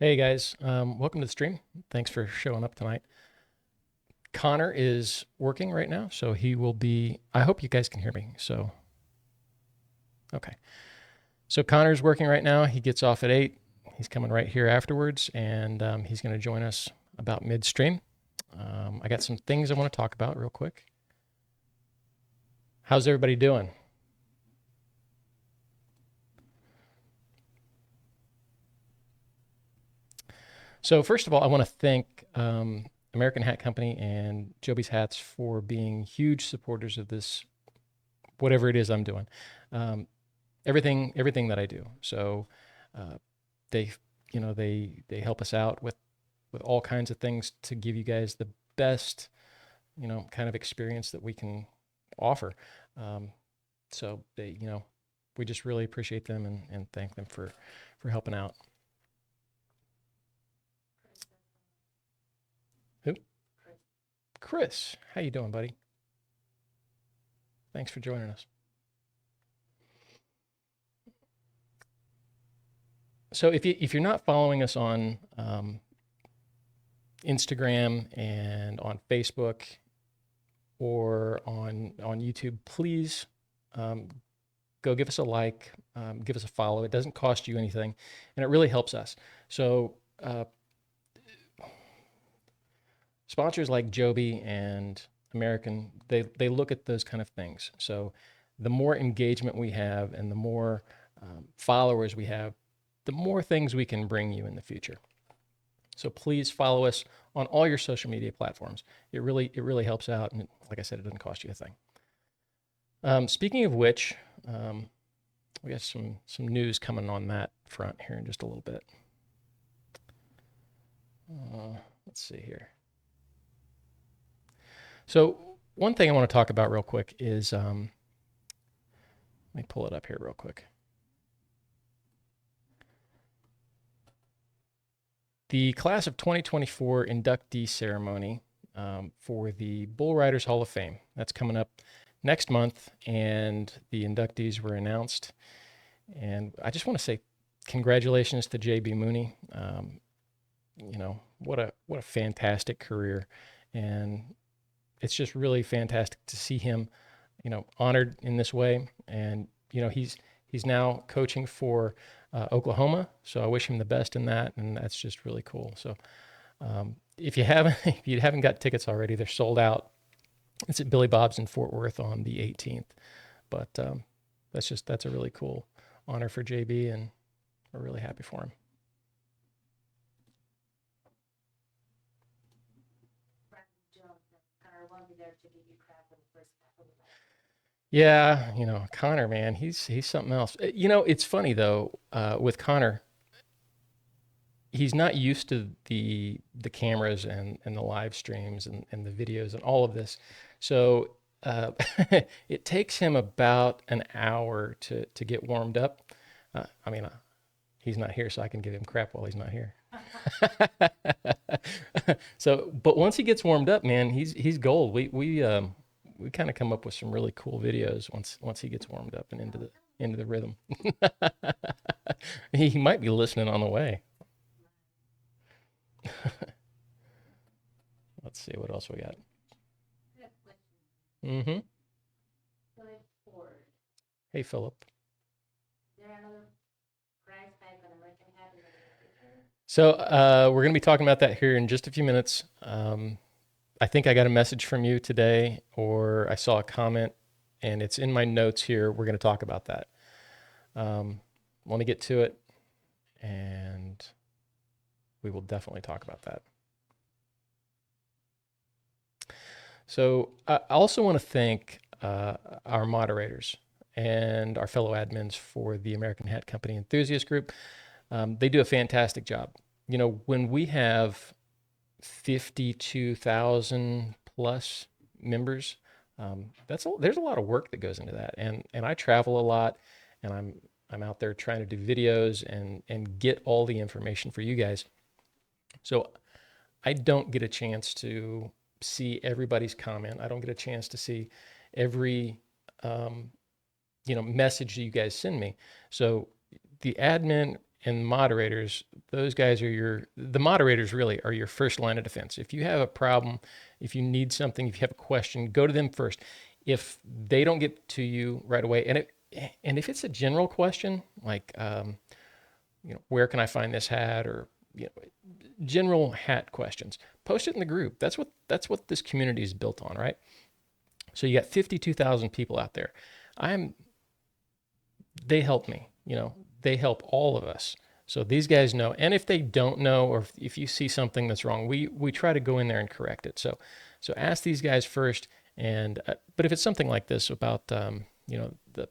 Hey guys, welcome to the stream. Thanks for showing up tonight. Connor is working right now, so he will be. I hope you guys can hear me. Okay. So Connor's working right now. He gets off at 8. He's coming right here afterwards, and he's going to join us about midstream. I got some things I want to talk about real quick. How's everybody doing? So first of all, I want to thank American Hat Company and Joby's Hats for being huge supporters of this, whatever it is I'm doing. Um, everything that I do. So uh, they they help us out with all kinds of things to give you guys the best kind of experience that we can offer. Um, so we just really appreciate them and thank them for helping out. Who? Chris. How you doing, buddy? Thanks for joining us. So if you're not following us on Instagram and on Facebook or on YouTube, please um, go give us a like, give us a follow. It doesn't cost you anything, and it really helps us. So sponsors like Joby and American, they look at those kind of things. So the more engagement we have and the more followers we have, the more things we can bring you in the future. So please follow us on all your social media platforms. It really helps out, and like I said, it doesn't cost you a thing. Speaking of which, we got some news coming on that front here in just a little bit. Let's see here. So one thing I want to talk about real quick is let me pull it up here real quick. The class of 2024 inductee ceremony for the Bull Riders Hall of Fame. That's coming up next month, and the inductees were announced. And I just want to say congratulations to JB Mooney. What a fantastic career, and it's just really fantastic to see him, honored in this way. And he's now coaching for Oklahoma, so I wish him the best in that, and that's just really cool. So if you haven't if you haven't got tickets already, they're sold out. It's at Billy Bob's in Fort Worth on the 18th. But that's a really cool honor for JB, and we're really happy for him. Yeah, Connor, man, he's something else. It's funny though, with Connor, he's not used to the cameras and the live streams and the videos and all of this. So it takes him about an hour to get warmed up. I mean, he's not here, so I can give him crap while he's not here. So, but once he gets warmed up, man, he's gold. We kind of come up with some really cool videos once he gets warmed up and into the rhythm. He might be listening on the way. Let's see what else we got. Mm-hmm. Hey, Philip. So we're going to be talking about that here in just a few minutes. I think I got a message from you today, or I saw a comment, and it's in my notes here. We're going to talk about that. Let me get to it, and we will definitely talk about that. So I also want to thank our moderators and our fellow admins for the American Hat Company Enthusiast Group. They do a fantastic job. When we have 52,000 plus members, there's a lot of work that goes into that, and I travel a lot, and I'm out there trying to do videos and get all the information for you guys. So I don't get a chance to see everybody's comment. I don't get a chance to see every message that you guys send me. So the admin and moderators, those guys are the moderators really are your first line of defense. If you have a problem, if you need something, if you have a question, go to them first. If they don't get to you right away, and if it's a general question like where can I find this hat, or general hat questions, post it in the group. That's what this community is built on, right? So you got 52,000 people out there. I'm they help me, they help all of us. So these guys know, and if they don't know, or if you see something that's wrong, we try to go in there and correct it. So ask these guys first. And but if it's something like this about the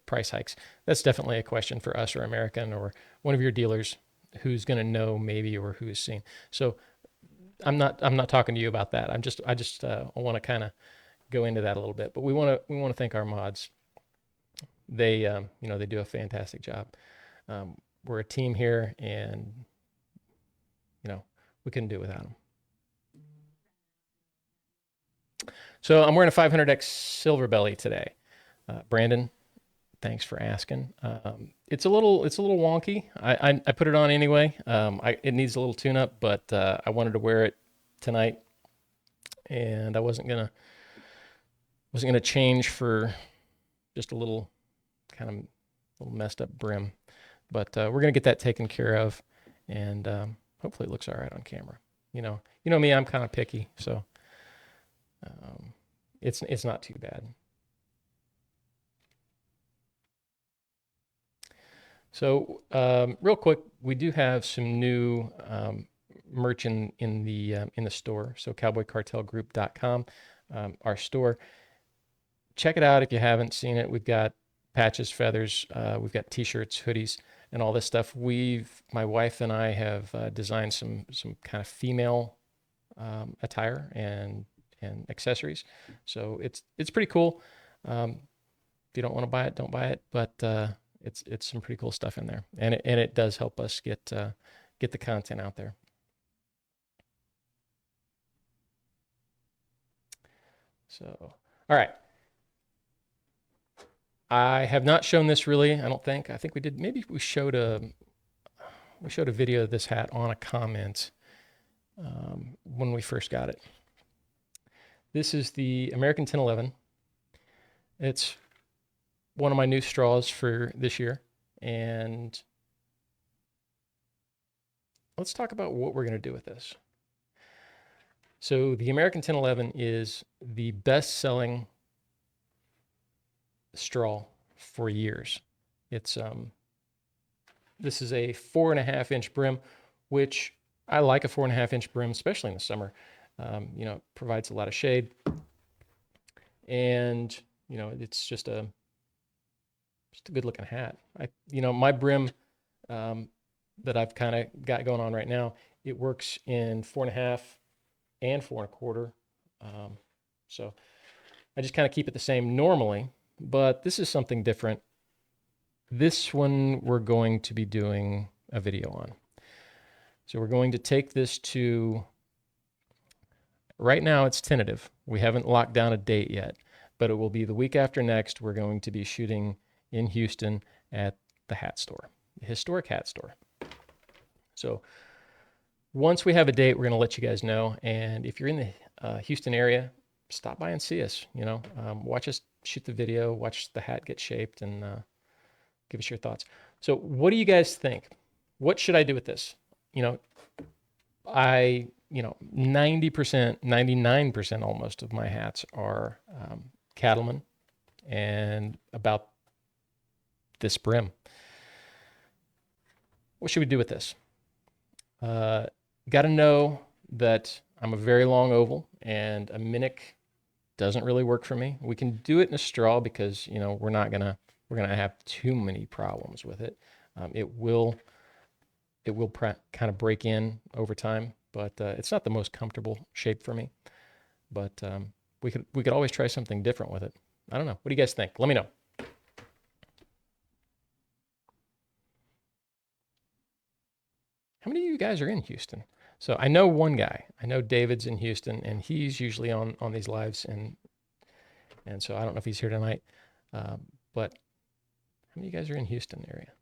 price hikes, that's definitely a question for us or American or one of your dealers who's going to know maybe, or who has seen. So I'm not talking to you about that. I just want to kind of go into that a little bit. But we want to thank our mods. They do a fantastic job. We're a team here, and we couldn't do it without them. So I'm wearing a 500X Silver Belly today. Brandon, thanks for asking. It's a little wonky. I put it on anyway. It needs a little tune up, but I wanted to wear it tonight, and I wasn't gonna change for just a little kind of little messed up brim. But we're going to get that taken care of, and hopefully it looks all right on camera. You know me, I'm kind of picky, so it's not too bad. So real quick, we do have some new merch in the store. So cowboycartelgroup.com, our store. Check it out if you haven't seen it. We've got patches, feathers, we've got t-shirts, hoodies, and all this stuff. My wife and I have designed some kind of female attire and accessories. So it's pretty cool. If you don't want to buy it, don't buy it. But it's some pretty cool stuff in there, and it does help us get the content out there. So, all right. I have not shown this really. I don't think. I think we did. Maybe we showed a video of this hat on a comment when we first got it. This is the American 1011. It's one of my new straws for this year, and let's talk about what we're going to do with this. So the American 1011 is the best-selling straw for years. It's this is a 4.5-inch brim, which I like a 4.5-inch brim, especially in the summer. It provides a lot of shade, and it's just a good looking hat. My brim that I've kind of got going on right now, it works in 4.5 and 4.25. So I just kind of keep it the same normally. But this is something different. This one we're going to be doing a video on. So we're going to take this to, right now it's tentative. We haven't locked down a date yet, but it will be the week after next. We're going to be shooting in Houston at the hat store, the historic hat store. So once we have a date, we're going to let you guys know. And if you're in the Houston area, stop by and see us. Watch us shoot the video, watch the hat get shaped, and give us your thoughts. So what do you guys think? What should I do with this? 90%, 99% almost of my hats are cattlemen and about this brim. What should we do with this? Got to know that I'm a very long oval, and a minic doesn't really work for me. We can do it in a straw because we're gonna have too many problems with it. It will kind of break in over time, but it's not the most comfortable shape for me. But we could always try something different with it. I don't know. What do you guys think? Let me know. How many of you guys are in Houston? So I know one guy. I know David's in Houston, and he's usually on these lives, and so I don't know if he's here tonight. But how many of you guys are in Houston area?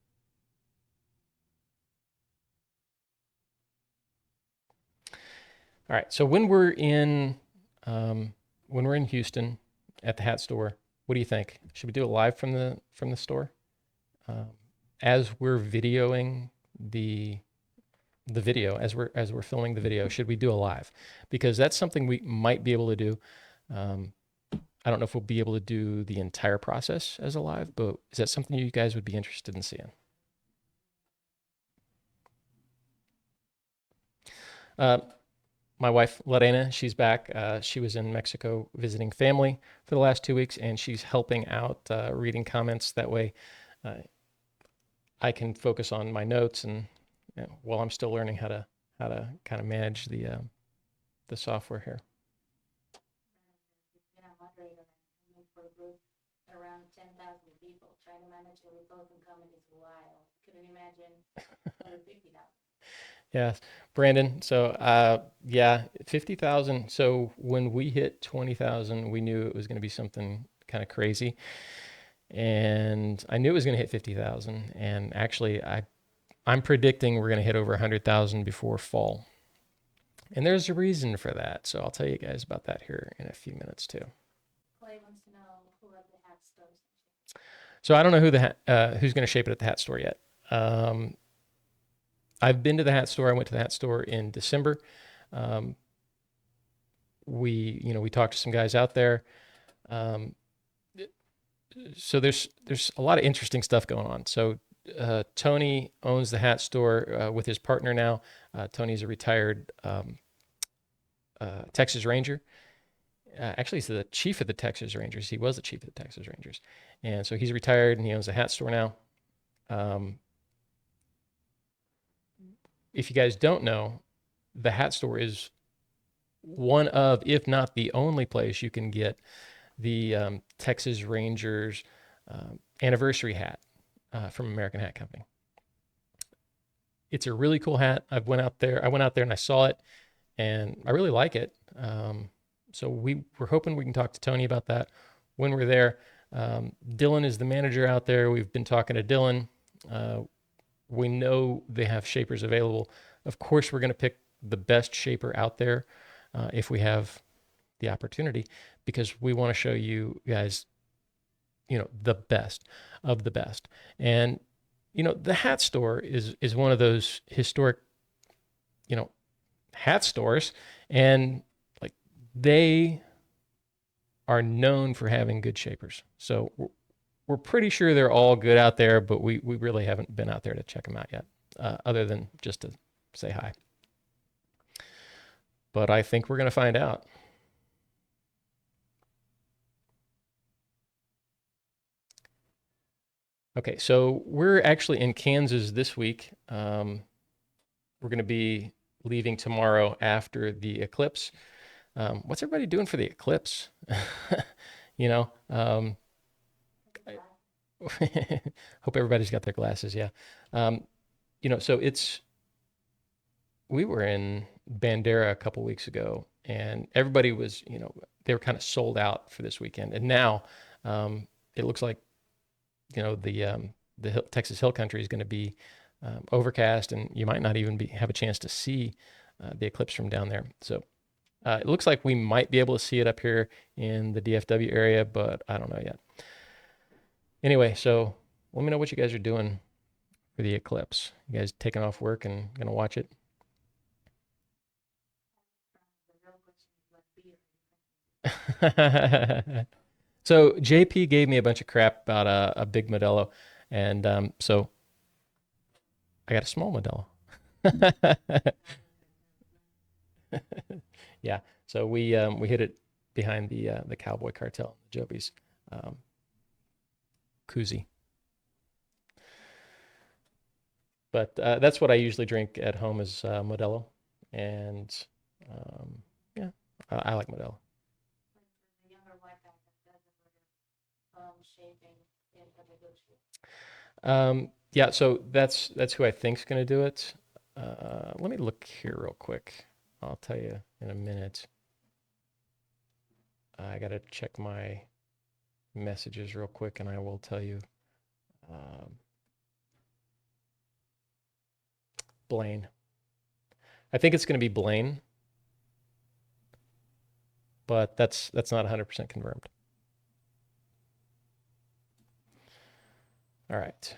All right. So um, when we're in Houston at the hat store, what do you think? Should we do it live from the store? Um, as we're videoing the the video, as we're filming the video, should we do a live? Because that's something we might be able to do. Um, I don't know if we'll be able to do the entire process as a live, but is that something you guys would be interested in seeing? Uh, my wife Lorena, she's back. She was in Mexico visiting family for the last 2 weeks, and she's helping out reading comments. That way, uh, I can focus on my notes, and while I'm still learning how to kind of manage the software here. Yeah, Brandon. So, yeah, 50,000. So when we hit 20,000, we knew it was going to be something kind of crazy, and I knew it was going to hit 50,000. And actually, I'm predicting we're going to hit over 100,000 before fall. And there's a reason for that. So I'll tell you guys about that here in a few minutes too. So I don't know who's going to shape it at the hat store yet. Um, I've been to the hat store. I went to the hat store in December. Um, we talked to some guys out there. Um, so there's a lot of interesting stuff going on. So Tony owns the hat store with his partner now. Tony's a retired Texas Ranger. Actually, he's the chief of the Texas Rangers. He was the chief of the Texas Rangers, and so he's retired and he owns a hat store now. Um, if you guys don't know, the hat store is one of, if not the only place you can get the Texas Rangers anniversary hat from American Hat Company. It's a really cool hat. I went out there and I saw it, and I really like it. So we're hoping we can talk to Tony about that when we're there. Dylan is the manager out there. We've been talking to Dylan. We know they have shapers available. Of course, we're going to pick the best shaper out there if we have the opportunity, because we want to show you guys, the best of the best. And the hat store is one of those historic, hat stores, and like they are known for having good shapers. So we're pretty sure they're all good out there, but we really haven't been out there to check them out yet, other than just to say hi. But I think we're going to find out. Okay, so we're actually in Kansas this week. We're going to be leaving tomorrow after the eclipse. What's everybody doing for the eclipse? you know, um, hope everybody's got their glasses. Yeah. Um, so we were in Bandera a couple weeks ago, and everybody was, they were kind of sold out for this weekend. And now it looks like, Texas Hill Country is going to be overcast, and you might not even have a chance to see the eclipse from down there. So it looks like we might be able to see it up here in the DFW area, but I don't know yet. Anyway, so let me know what you guys are doing for the eclipse. You guys taking off work and gonna watch it? So JP gave me a bunch of crap about a big Modelo, and so I got a small Modelo. Yeah, so we hit it behind the Cowboy Cartel, Joby's um, koozie. But that's what I usually drink at home is Modelo, and um, yeah, I like Modelo. Yeah, so that's who I think's going to do it. Let me look here real quick. I'll tell you in a minute. I got to check my messages real quick, and I will tell you. Um, Blaine. I think it's going to be Blaine. but that's not 100% confirmed. All right.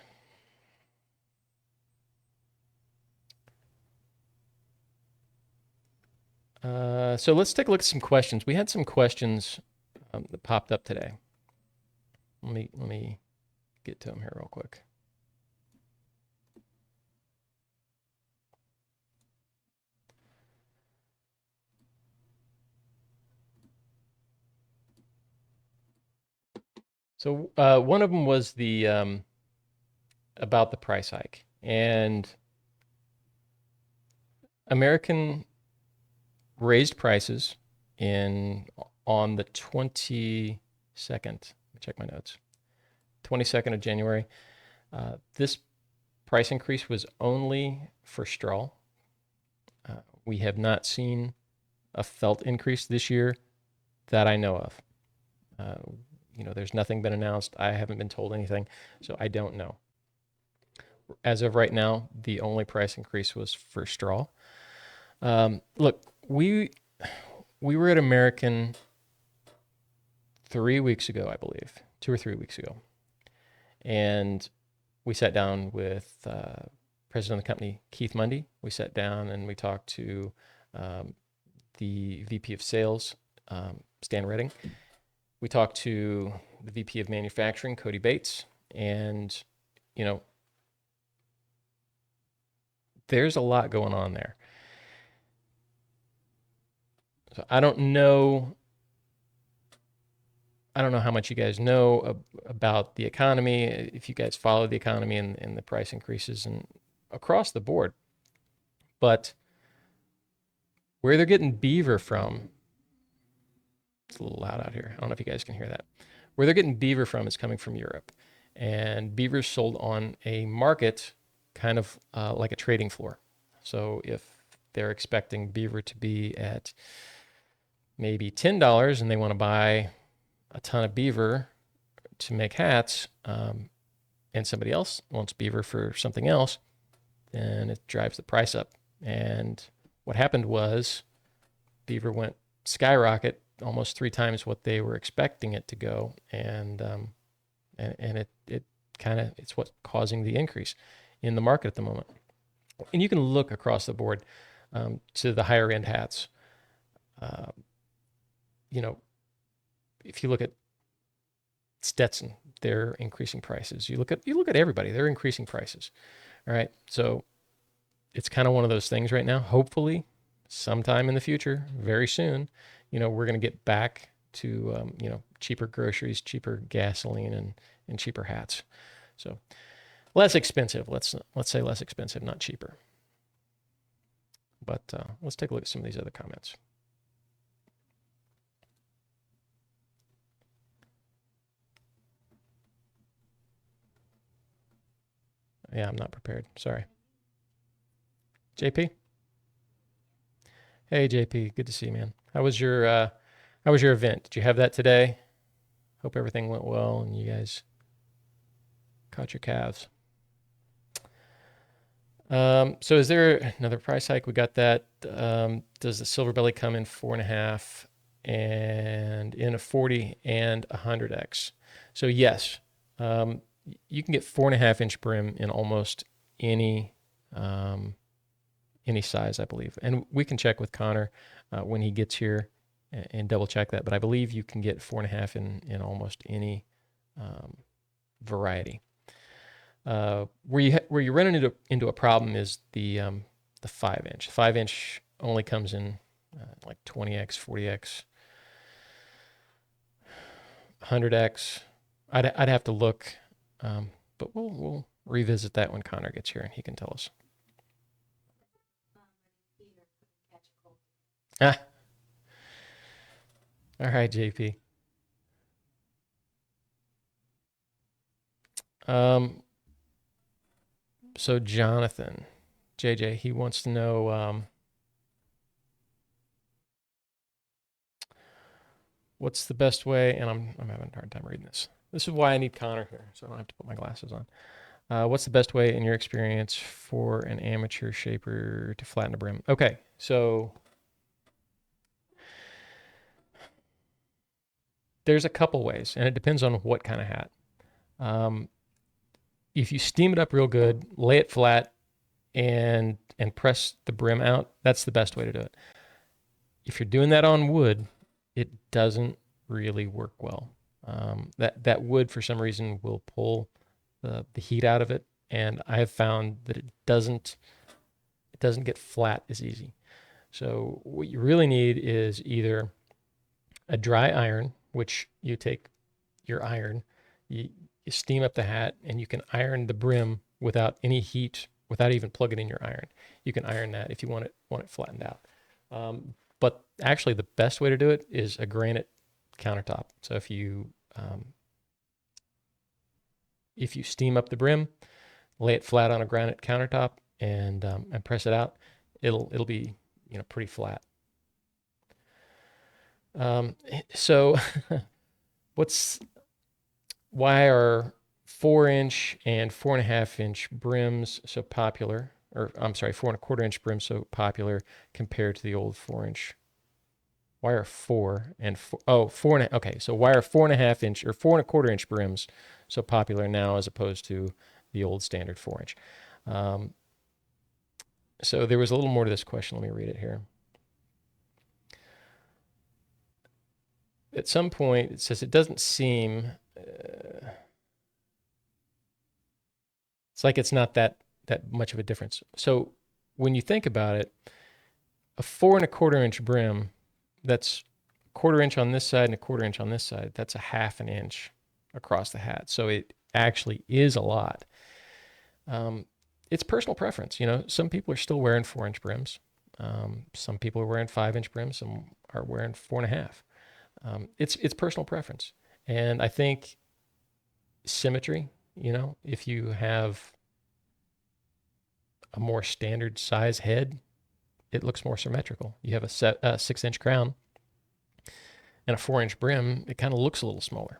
So let's take a look at some questions. We had some questions that popped up today. Let me get to them here real quick. So one of them was the about the price hike, and American raised prices on the 22nd. Let me check my notes. 22nd of January. This price increase was only for straw. We have not seen a felt increase this year that I know of. There's nothing been announced. I haven't been told anything, so I don't know. As of right now, the only price increase was for straw. Look, we were at American 3 weeks ago, I believe, 2 or 3 weeks ago, and we sat down with president of the company, Keith Mundy. We sat down and we talked to the VP of Sales, Stan Redding. We talked to the VP of Manufacturing, Cody Bates, and there's a lot going on there. So I don't know how much you guys know about the economy, if you guys follow the economy and the price increases and across the board. But where they're getting beaver from, it's a little loud out here. I don't know if you guys can hear that. Where they're getting beaver from is coming from Europe. And beaver is sold on a market kind of like a trading floor. So if they're expecting beaver to be at maybe $10 and they want to buy a ton of beaver to make hats, and somebody else wants beaver for something else, then it drives the price up. And what happened was beaver went skyrocket, almost 3 times what they were expecting it to go, and it's what's causing the increase in the market at the moment. And you can look across the board to the higher end hats. If you look at Stetson, they're increasing prices. You look at everybody, they're increasing prices. All right, so it's kind of one of those things right now. Hopefully, sometime in the future, very soon, we're going to get back to cheaper groceries, cheaper gasoline, and cheaper hats. So less expensive. Let's say less expensive, not cheaper. But let's take a look at some of these other comments. Yeah, I'm not prepared. Sorry. JP? Hey, JP. Good to see you, man. How was your event? Did you have that today? Hope everything went well and you guys caught your calves. So is there another price hike? We got that. Does the silver belly come in 4.5 and in a 40 and 100X? So yes, you can get 4.5-inch brim in almost any size, I believe. And we can check with Connor when he gets here and double check that. But I believe you can get 4.5 in almost any variety. Where you run into a problem is the 5-inch. 5-inch only comes in like 20X, 40X, 100X. I'd have to look, but we'll revisit that when Connor gets here and he can tell us. Ah. All right, JP. So Jonathan, JJ, he wants to know what's the best way, and I'm having a hard time reading this. This is why I need Connor here, so I don't have to put my glasses on. What's the best way, in your experience, for an amateur shaper to flatten a brim? Okay, so There's a couple ways, and it depends on what kind of hat. Um, if you steam it up real good, lay it flat, and press the brim out, that's the best way to do it. If you're doing that on wood, it doesn't really work well. That wood for some reason will pull the heat out of it, and I have found that it doesn't get flat as easy. So what you really need is either a dry iron, which you take your iron, you steam up the hat, and you can iron the brim without any heat, without even plugging in your iron. You can iron that if you want it flattened out. But actually, the best way to do it is a granite countertop. So if you steam up the brim, lay it flat on a granite countertop, and press it out, it'll be pretty flat. So what's why are 4-inch and 4.5-inch brims so popular? Or I'm sorry, 4.25-inch brims so popular compared to the old 4-inch? Why are 4 and okay? So why are 4.5-inch or 4.25-inch brims so popular now as opposed to the old standard 4-inch? So there was a little more to this question. Let me read it here. At some point, it says it doesn't seem. It's like it's not that much of a difference. So when you think about it, a 4.25-inch brim, that's a 1/4 inch on this side and a 1/4 inch on this side. That's a 1/2 inch across the hat. So it actually is a lot. It's personal preference. Some people are still wearing 4-inch brims. Some people are wearing 5-inch brims. Some are wearing 4.5. It's personal preference. And I think symmetry, if you have a more standard size head, it looks more symmetrical. You have a 6-inch crown and a 4-inch brim, it kind of looks a little smaller.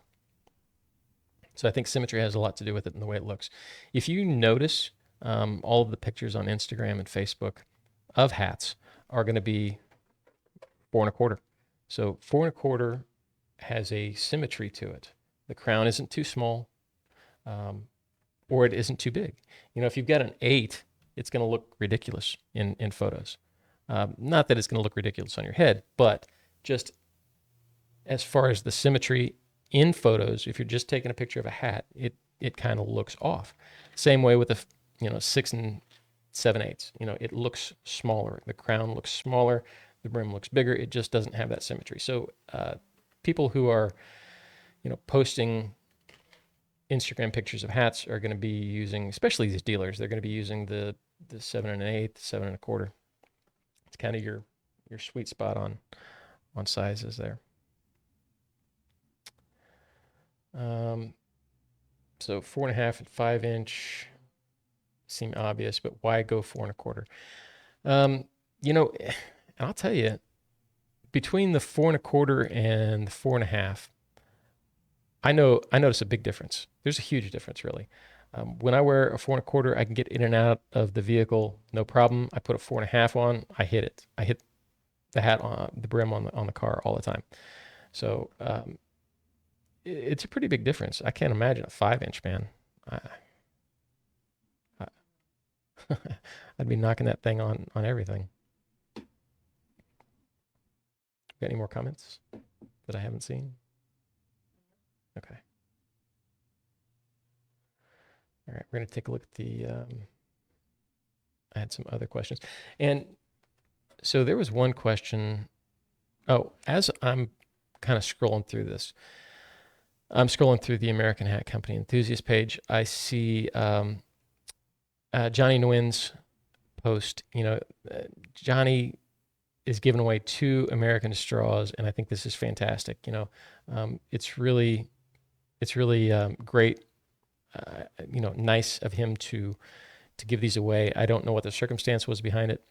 So I think symmetry has a lot to do with it and the way it looks. If you notice, all of the pictures on Instagram and Facebook of hats are going to be 4.25. So 4.25 has a symmetry to it. The crown isn't too small, or it isn't too big. If you've got an 8, it's going to look ridiculous in photos. Not that it's going to look ridiculous on your head, but just as far as the symmetry in photos, if you're just taking a picture of a hat, it kind of looks off. Same way with a 6 and 7/8. It looks smaller. The crown looks smaller. The brim looks bigger. It just doesn't have that symmetry. So people who are posting Instagram pictures of hats are going to be using, especially these dealers, they're going to be using the 7 1/8, 7 1/4. It's kind of your sweet spot on sizes there. So 4.5 and 5-inch seem obvious, but why go 4.25? And I'll tell you, between the 4.25 and the 4.5, I notice a big difference. There's a huge difference, really. When I wear a 4.25, I can get in and out of the vehicle no problem. I put a 4.5 on, I hit it. I hit the hat on the brim on the car all the time. So it's a pretty big difference. I can't imagine a 5-inch, man. I'd be knocking that thing on everything. Got any more comments that I haven't seen? Okay. All right, we're going to take a look at the, I had some other questions. And so there was one question. Oh, as I'm kind of scrolling through this, I'm scrolling through the American Hat Company enthusiast page. I see Johnny Nguyen's post. Johnny is giving away 2 American straws, and I think this is fantastic. It's really great. Nice of him to give these away. I don't know what the circumstance was behind it,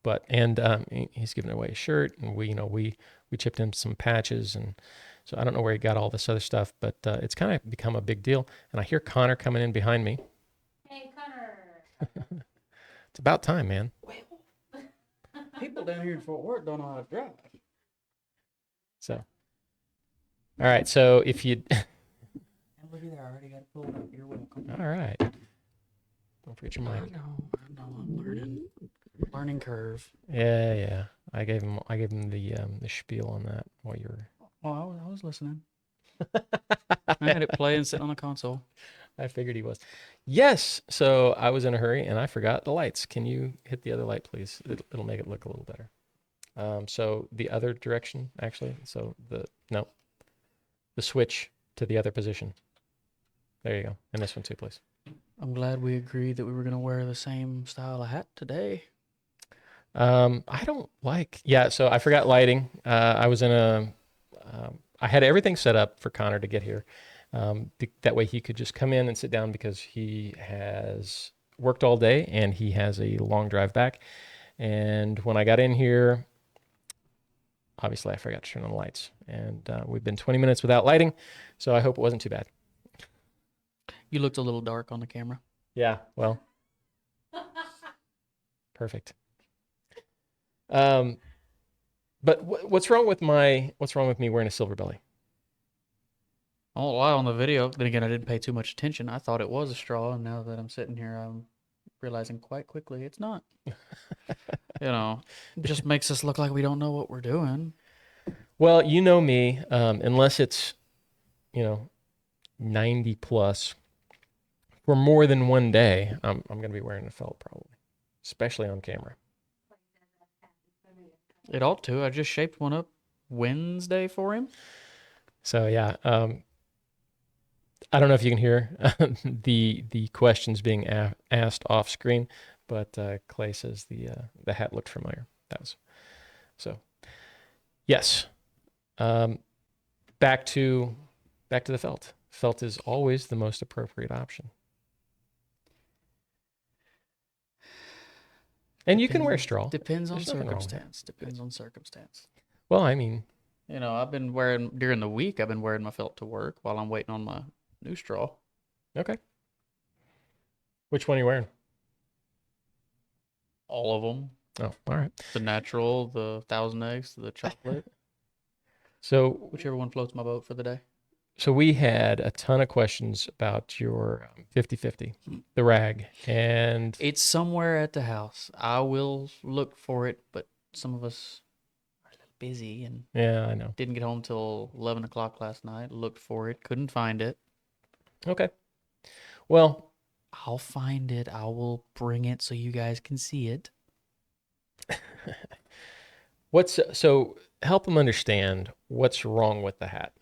but he's giving away a shirt, and we chipped in some patches, and so I don't know where he got all this other stuff, but it's kind of become a big deal. And I hear Connor coming in behind me. Hey, Connor. It's about time, man. People down here in Fort Worth don't know how to drive. So All right. So if you, And look at that, I already got it pulled up. You're welcome. all right. Don't forget your I mic. know, I'm learning. Learning curve. Yeah, yeah. I gave him the spiel on that while you were. Well, I was listening. I had it play and sit on the console. I figured he was. Yes. So I was in a hurry and I forgot the lights. Can you hit the other light, please? It'll make it look a little better. So the other direction, actually. So the switch to the other position. There you go. And this one too, please. I'm glad we agreed that we were going to wear the same style of hat today. I don't like. Yeah. So I forgot lighting. I was in a. I had everything set up for Connor to get here. That way he could just come in and sit down because he has worked all day and he has a long drive back. And when I got in here, obviously I forgot to turn on the lights. And we've been 20 minutes without lighting, so I hope it wasn't too bad. You looked a little dark on the camera. Yeah, well, perfect. But what's wrong with me wearing a silver belly? Oh, wow, on the video. Then again, I didn't pay too much attention. I thought it was a straw, and now that I'm sitting here, I'm realizing quite quickly it's not. It just makes us look like we don't know what we're doing. Well, you know me, unless it's, 90 plus for more than one day, I'm going to be wearing a felt probably, especially on camera. It ought to. I just shaped one up Wednesday for him. So yeah, I don't know if you can hear the questions being asked off screen, but Clay says the hat looked familiar. That was so. Yes, back to the felt. Felt is always the most appropriate option. And you can wear straw. Depends on There's nothing wrong with circumstance. Depends on circumstance. Well, I mean, I've been wearing during the week. I've been wearing my felt to work while I'm waiting on my new straw. okay. Which one are you wearing? All of them. Oh, all right. The natural, the 1,000 eggs, the chocolate. So Whichever one floats my boat for the day. So we had a ton of questions about your 50/50, the rag, and It's somewhere at the house. I will look for it, but some of us are a little busy and yeah, I know. didn't get home till 11 o'clock last night. Looked for it, couldn't find it. Okay. Well, I'll find it. I will bring it so you guys can see it. so help them understand what's wrong with the hat.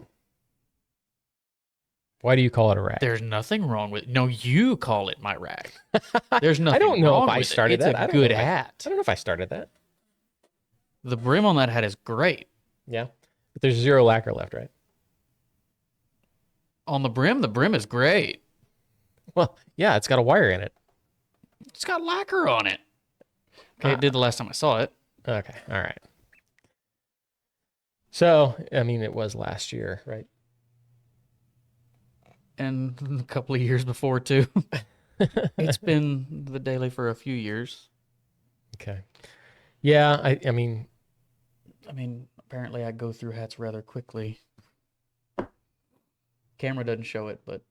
Why do you call it a rag? There's nothing wrong with it. No, you call it my rag. There's nothing I don't know wrong if I with started it. that. It's I a don't know good if I- hat. I don't know if I started that. The brim on that hat is great. Yeah. But there's zero lacquer left, right? On the brim is great. Well, yeah, it's got a wire in it. It's got lacquer on it. Okay, it did the last time I saw it. Okay. All right. So, I mean, it was last year, right? And a couple of years before, too. It's been the daily for a few years. Okay. Yeah, I mean, Apparently I go through hats rather quickly. Camera doesn't show it, but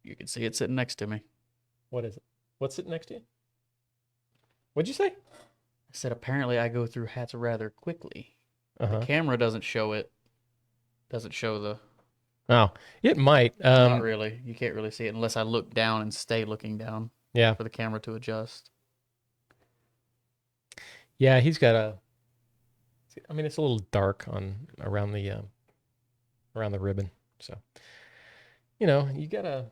you can see it sitting next to me. what is it? What's sitting next to you? What'd you say? I said apparently I go through hats rather quickly. Uh-huh. The camera doesn't show it. Doesn't show the... Oh, it might. Not really. You can't really see it unless I look down and stay looking down Yeah. for the camera to adjust. Yeah, he's got it's a little dark around the ribbon. So, you gotta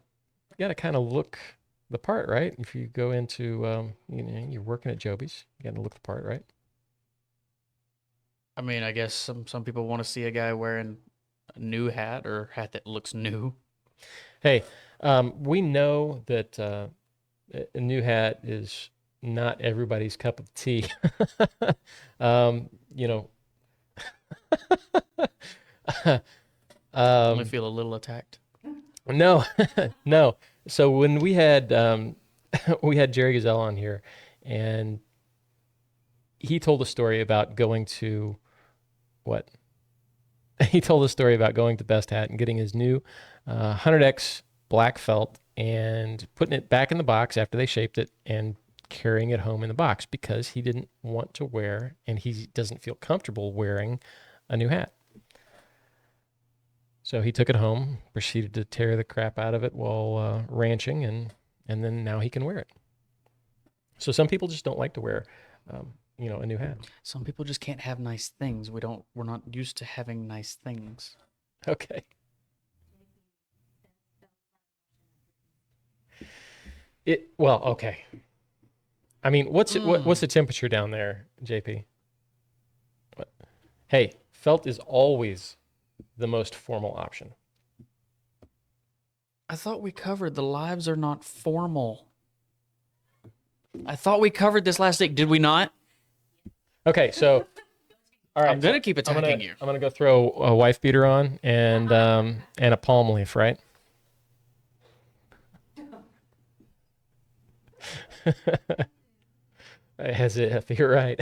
kind of look the part, right? If you go into, you're working at Joby's, you gotta look the part, right? I guess some people want to see a guy wearing a new hat or hat that looks new. Hey, we know that a new hat is not everybody's cup of tea. I feel a little attacked. No, no. So when we had we had Jerry Gazelle on here, and he told a story about going to what he told a story about going to Best Hat and getting his new 100X black felt and putting it back in the box after they shaped it and carrying it home in the box because he didn't want to wear and he doesn't feel comfortable wearing a new hat. So he took it home, proceeded to tear the crap out of it while ranching, and then now he can wear it. So some people just don't like to wear, a new hat. Some people just can't have nice things. We're not used to having nice things. Okay. Okay. I mean, what's the temperature down there, JP? What? Hey, felt is always the most formal option. I thought we covered the lives are not formal. I thought we covered this last week. Did we not? Okay, so all right, I'm gonna keep attacking you. I'm gonna go throw a wife beater on and a palm leaf, right? As if you're right.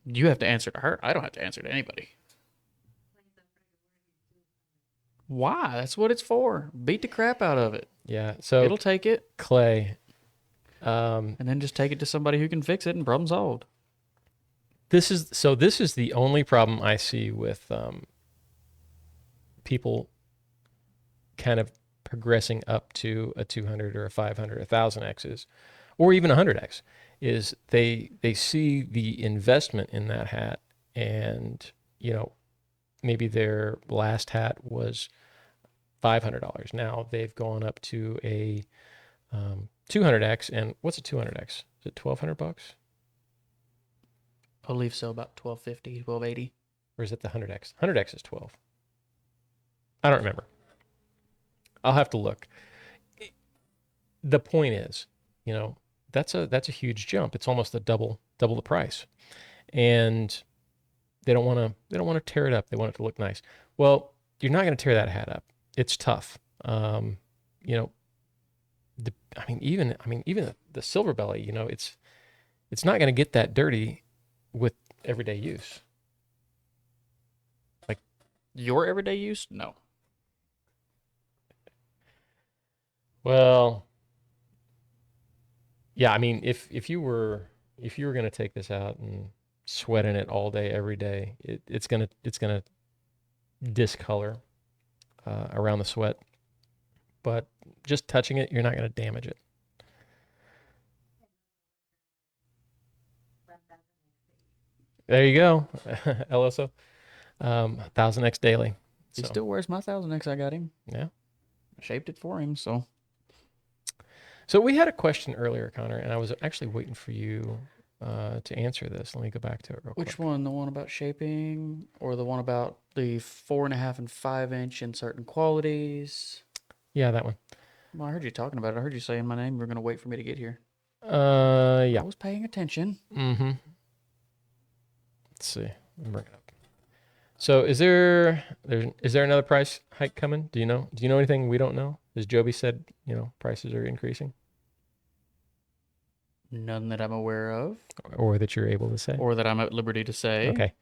You have to answer to her. I don't have to answer to anybody. Why? That's what it's for. Beat the crap out of it. Yeah. So It'll take it. Clay. And then just take it to somebody who can fix it and problem solved. This is the only problem I see with people kind of progressing up to a 200 or a 500, 1000Xs, or even 100X, is they see the investment in that hat, and maybe their last hat was $500. Now they've gone up to a 200X, and what's a 200X? Is it $1,200? I believe so, about $1,250, $1,280. Or is it the 100X? 100X is 12. I don't remember. I'll have to look. The point is, that's a huge jump. It's almost a double the price, and they don't want to tear it up. They want it to look nice. Well, you're not going to tear that hat up. It's tough. Even the silver belly, it's not going to get that dirty with everyday use. Like your everyday use? No. Well, yeah, I mean, if you were going to take this out and sweat in it all day, every day, it's gonna discolor around the sweat. But just touching it, you're not going to damage it. There you go, LSO. 1000X daily. He still wears my 1000X. I got him. Yeah. I shaped it for him, so. So we had a question earlier, Connor, and I was actually waiting for you to answer this. Let me go back to it real quick. Which one? The one about shaping, or the one about the 4.5 and 5-inch in certain qualities? Yeah, that one. Well, I heard you talking about it. I heard you saying my name. You were going to wait for me to get here. Yeah. I was paying attention. Mm-hmm. Let's see. Let me bring it up. So is there another price hike coming? Do you know anything we don't know? As Joby said, prices are increasing. None that I'm aware of. Or that you're able to say. Or that I'm at liberty to say. Okay.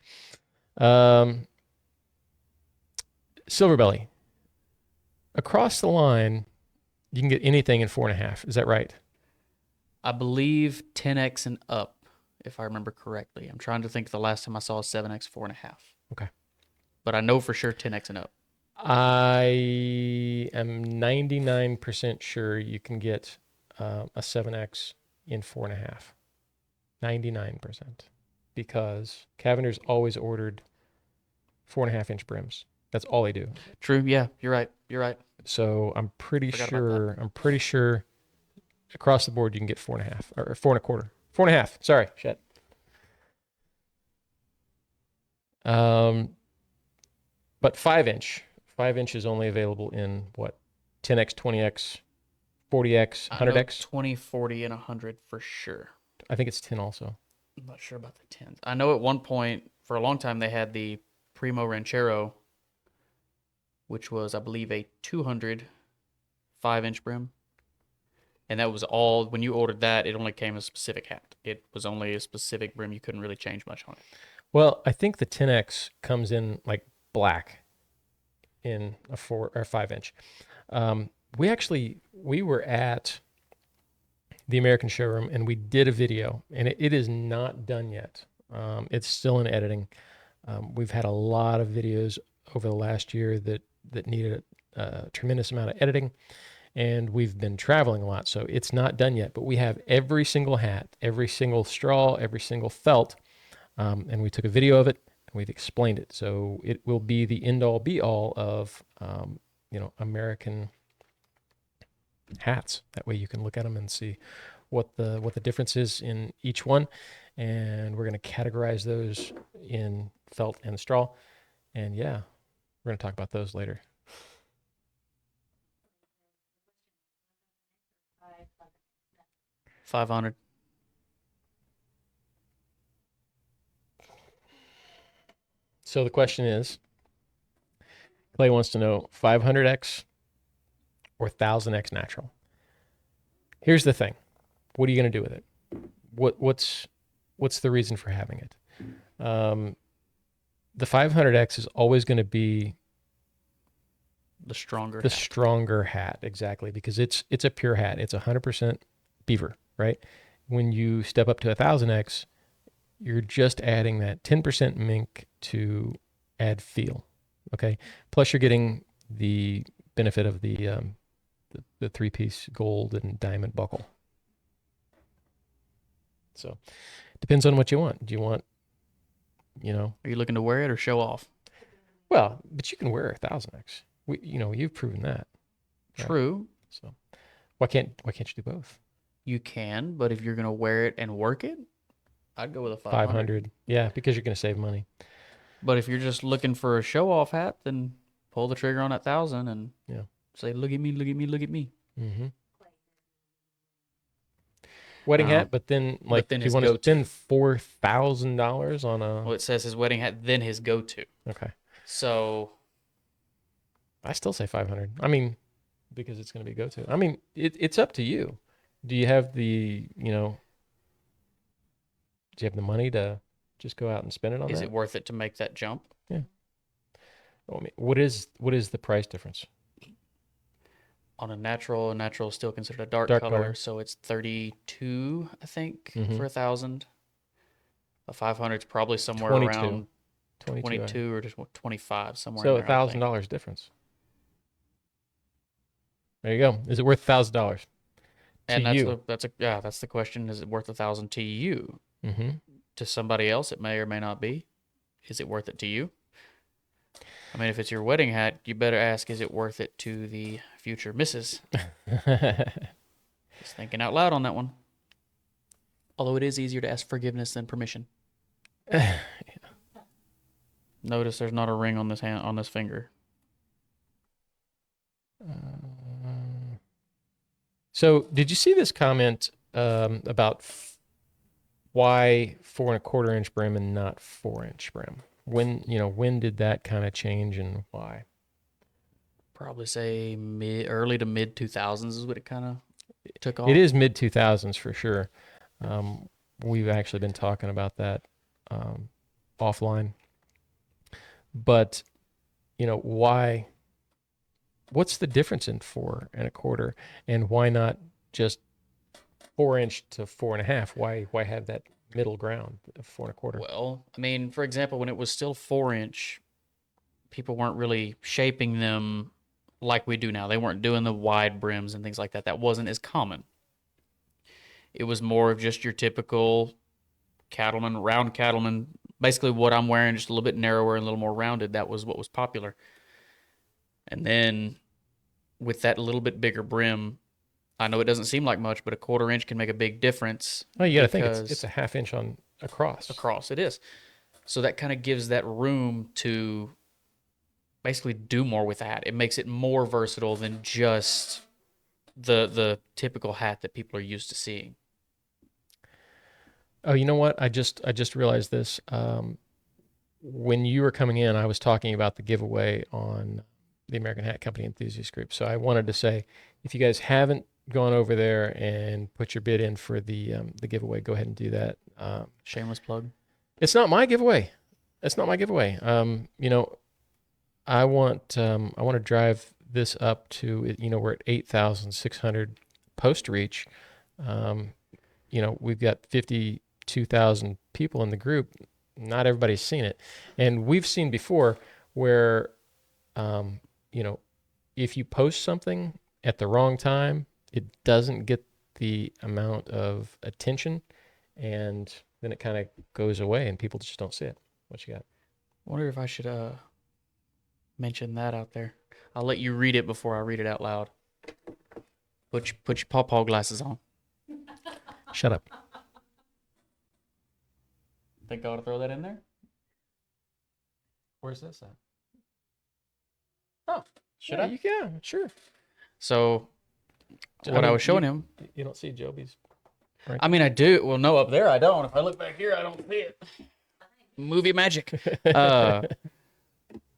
Silver belly. Across the line, you can get anything in 4.5. Is that right? I believe 10X and up, if I remember correctly. I'm trying to think the last time I saw a 7X 4.5. Okay. But I know for sure 10X and up. I am 99% sure you can get a 7X in 4.5. 99%. Because Cavender's always ordered 4.5-inch brims. That's all they do. True. Yeah, you're right. You're right. So I'm pretty sure across the board you can get 4.5 or 4.25. 4.5. Sorry, shit. But 5-inch is only available in what? 10X, 20X, 40X, 100X? 20, 40, and 100 for sure. I think it's 10 also. I'm not sure about the 10s. I know at one point, for a long time, they had the Primo Ranchero, which was, I believe, a 200 5-inch brim. And that was all, when you ordered that, it only came a specific hat. It was only a specific brim. You couldn't really change much on it. Well, I think the 10X comes in like black in a 4 or 5 inch. We were at the American showroom and we did a video, and it is not done yet. It's still in editing. We've had a lot of videos over the last year that needed a tremendous amount of editing, and we've been traveling a lot, so it's not done yet. But we have every single hat, every single straw, every single felt, and we took a video of it and we've explained it. So it will be the end all be all of American hats. That way you can look at them and see what the difference is in each one. And we're going to categorize those in felt and straw. And yeah, we're going to talk about those later. $500. So the question is, Clay wants to know 500X or 1000X natural. Here's the thing. What are you going to do with it? What's the reason for having it? The 500X is always going to be The stronger. the stronger hat, exactly, because it's a pure hat. It's 100% beaver, right? When you step up to 1000X, you're just adding that 10% mink to add feel, okay? Plus you're getting the benefit of the three-piece gold and diamond buckle. So depends on what you want. Do you want, Are you looking to wear it or show off? well, but you can wear a 1000X. You've proven that. Right. True. So why can't you do both? You can, but if you're going to wear it and work it, I'd go with a 500. 500. Yeah, because you're going to save money. But if you're just looking for a show off hat, then pull the trigger on that 1000 and Yeah. say, look at me, look at me, look at me. Mm-hmm. Wedding hat, but then then you his want to go-to. spend $4,000 on a. Well, it says his wedding hat, then his go-to. Okay, So I still say 500. I mean, because it's going to be go-to. I mean, it's up to you. Do you have the Do you have the money to just go out and spend it on is that? it worth it to make that jump? Yeah. I mean, what is the price difference? On a natural is still considered a dark, Dark color, color. so it's 32, I think, Mhm. for 1000. A 500 is probably somewhere 22. around 22. 22 or just 25, somewhere So in there. I would think. $1,000 difference. There you go. Is it worth $1,000 And to you? that's the question. Is it worth 1,000 to you? Mm-hmm. To somebody else, it may or may not be. Is it worth it to you? I mean, if it's your wedding hat, you better ask, is it worth it to the future missus? Just thinking out loud on that one. Although it is easier to ask forgiveness than permission. Notice there's not a ring on this hand, on this finger. So, did you see this comment about why 4¼ inch brim and not 4-inch brim? When did that kind of change and why? Probably say early to mid 2000s is what it kind of took off. It is mid 2000s for sure. We've actually been talking about that offline. But why? What's the difference in 4¼ and why not just 4-inch to 4.5? Why have that middle ground of 4¼ Well, I mean, for example, when it was still 4-inch, people weren't really shaping them like we do now. They weren't doing the wide brims and things like that. That wasn't as common. It was more of just your typical cattleman, round cattleman. Basically, what I'm wearing, just a little bit narrower and a little more rounded. That was what was popular. And then with that little bit bigger brim, I know it doesn't seem like much, but a 1/4 inch can make a big difference. Oh, you got to think because it's a 1/2 inch on across. across it is. So that kind of gives that room to basically do more with that. It makes it more versatile than just the typical hat that people are used to seeing. Oh, you know what? I just realized this. When you were coming in, I was talking about the giveaway on the American Hat Company Enthusiast Group. So I wanted to say, if you guys haven't gone over there and put your bid in for the giveaway, go ahead and do that. Shameless plug. It's not my giveaway. It's not my giveaway. I want to drive this up to, we're at 8,600 post reach. Um, we've got 52,000 people in the group. Not everybody's seen it, and we've seen before where, um, you know, if you post something at the wrong time, it doesn't get the amount of attention, and then it kind of goes away, and people just don't see it. What you got? Wonder if I should mention that out there. I'll let you read it before I read it out loud. Put your pawpaw glasses on. Shut up. Think I ought to throw that in there? Where's this at? Oh, should Yeah, I? Yeah, sure. So, what I was showing him. You don't see Joby's. I mean, I do. Well, no, up there I don't. If I look back here, I don't see it. Movie magic. I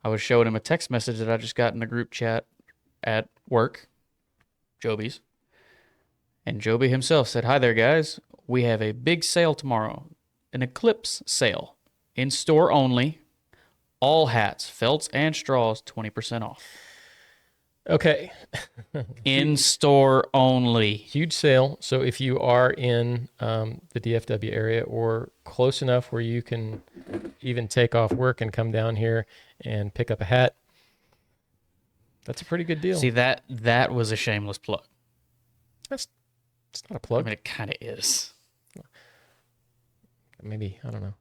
was showing him a text message that I just got in the group chat at work, Joby's. And Joby himself said, "Hi there, guys. We have a big sale tomorrow. An eclipse sale. In store only. All hats, felts, and straws, 20% off. Okay. In store only." Huge sale. So if you are in the DFW area or close enough where you can even take off work and come down here and pick up a hat, that's a pretty good deal. See, that was a shameless plug. It's not a I plug. mean, it kind of is. Maybe, I don't know.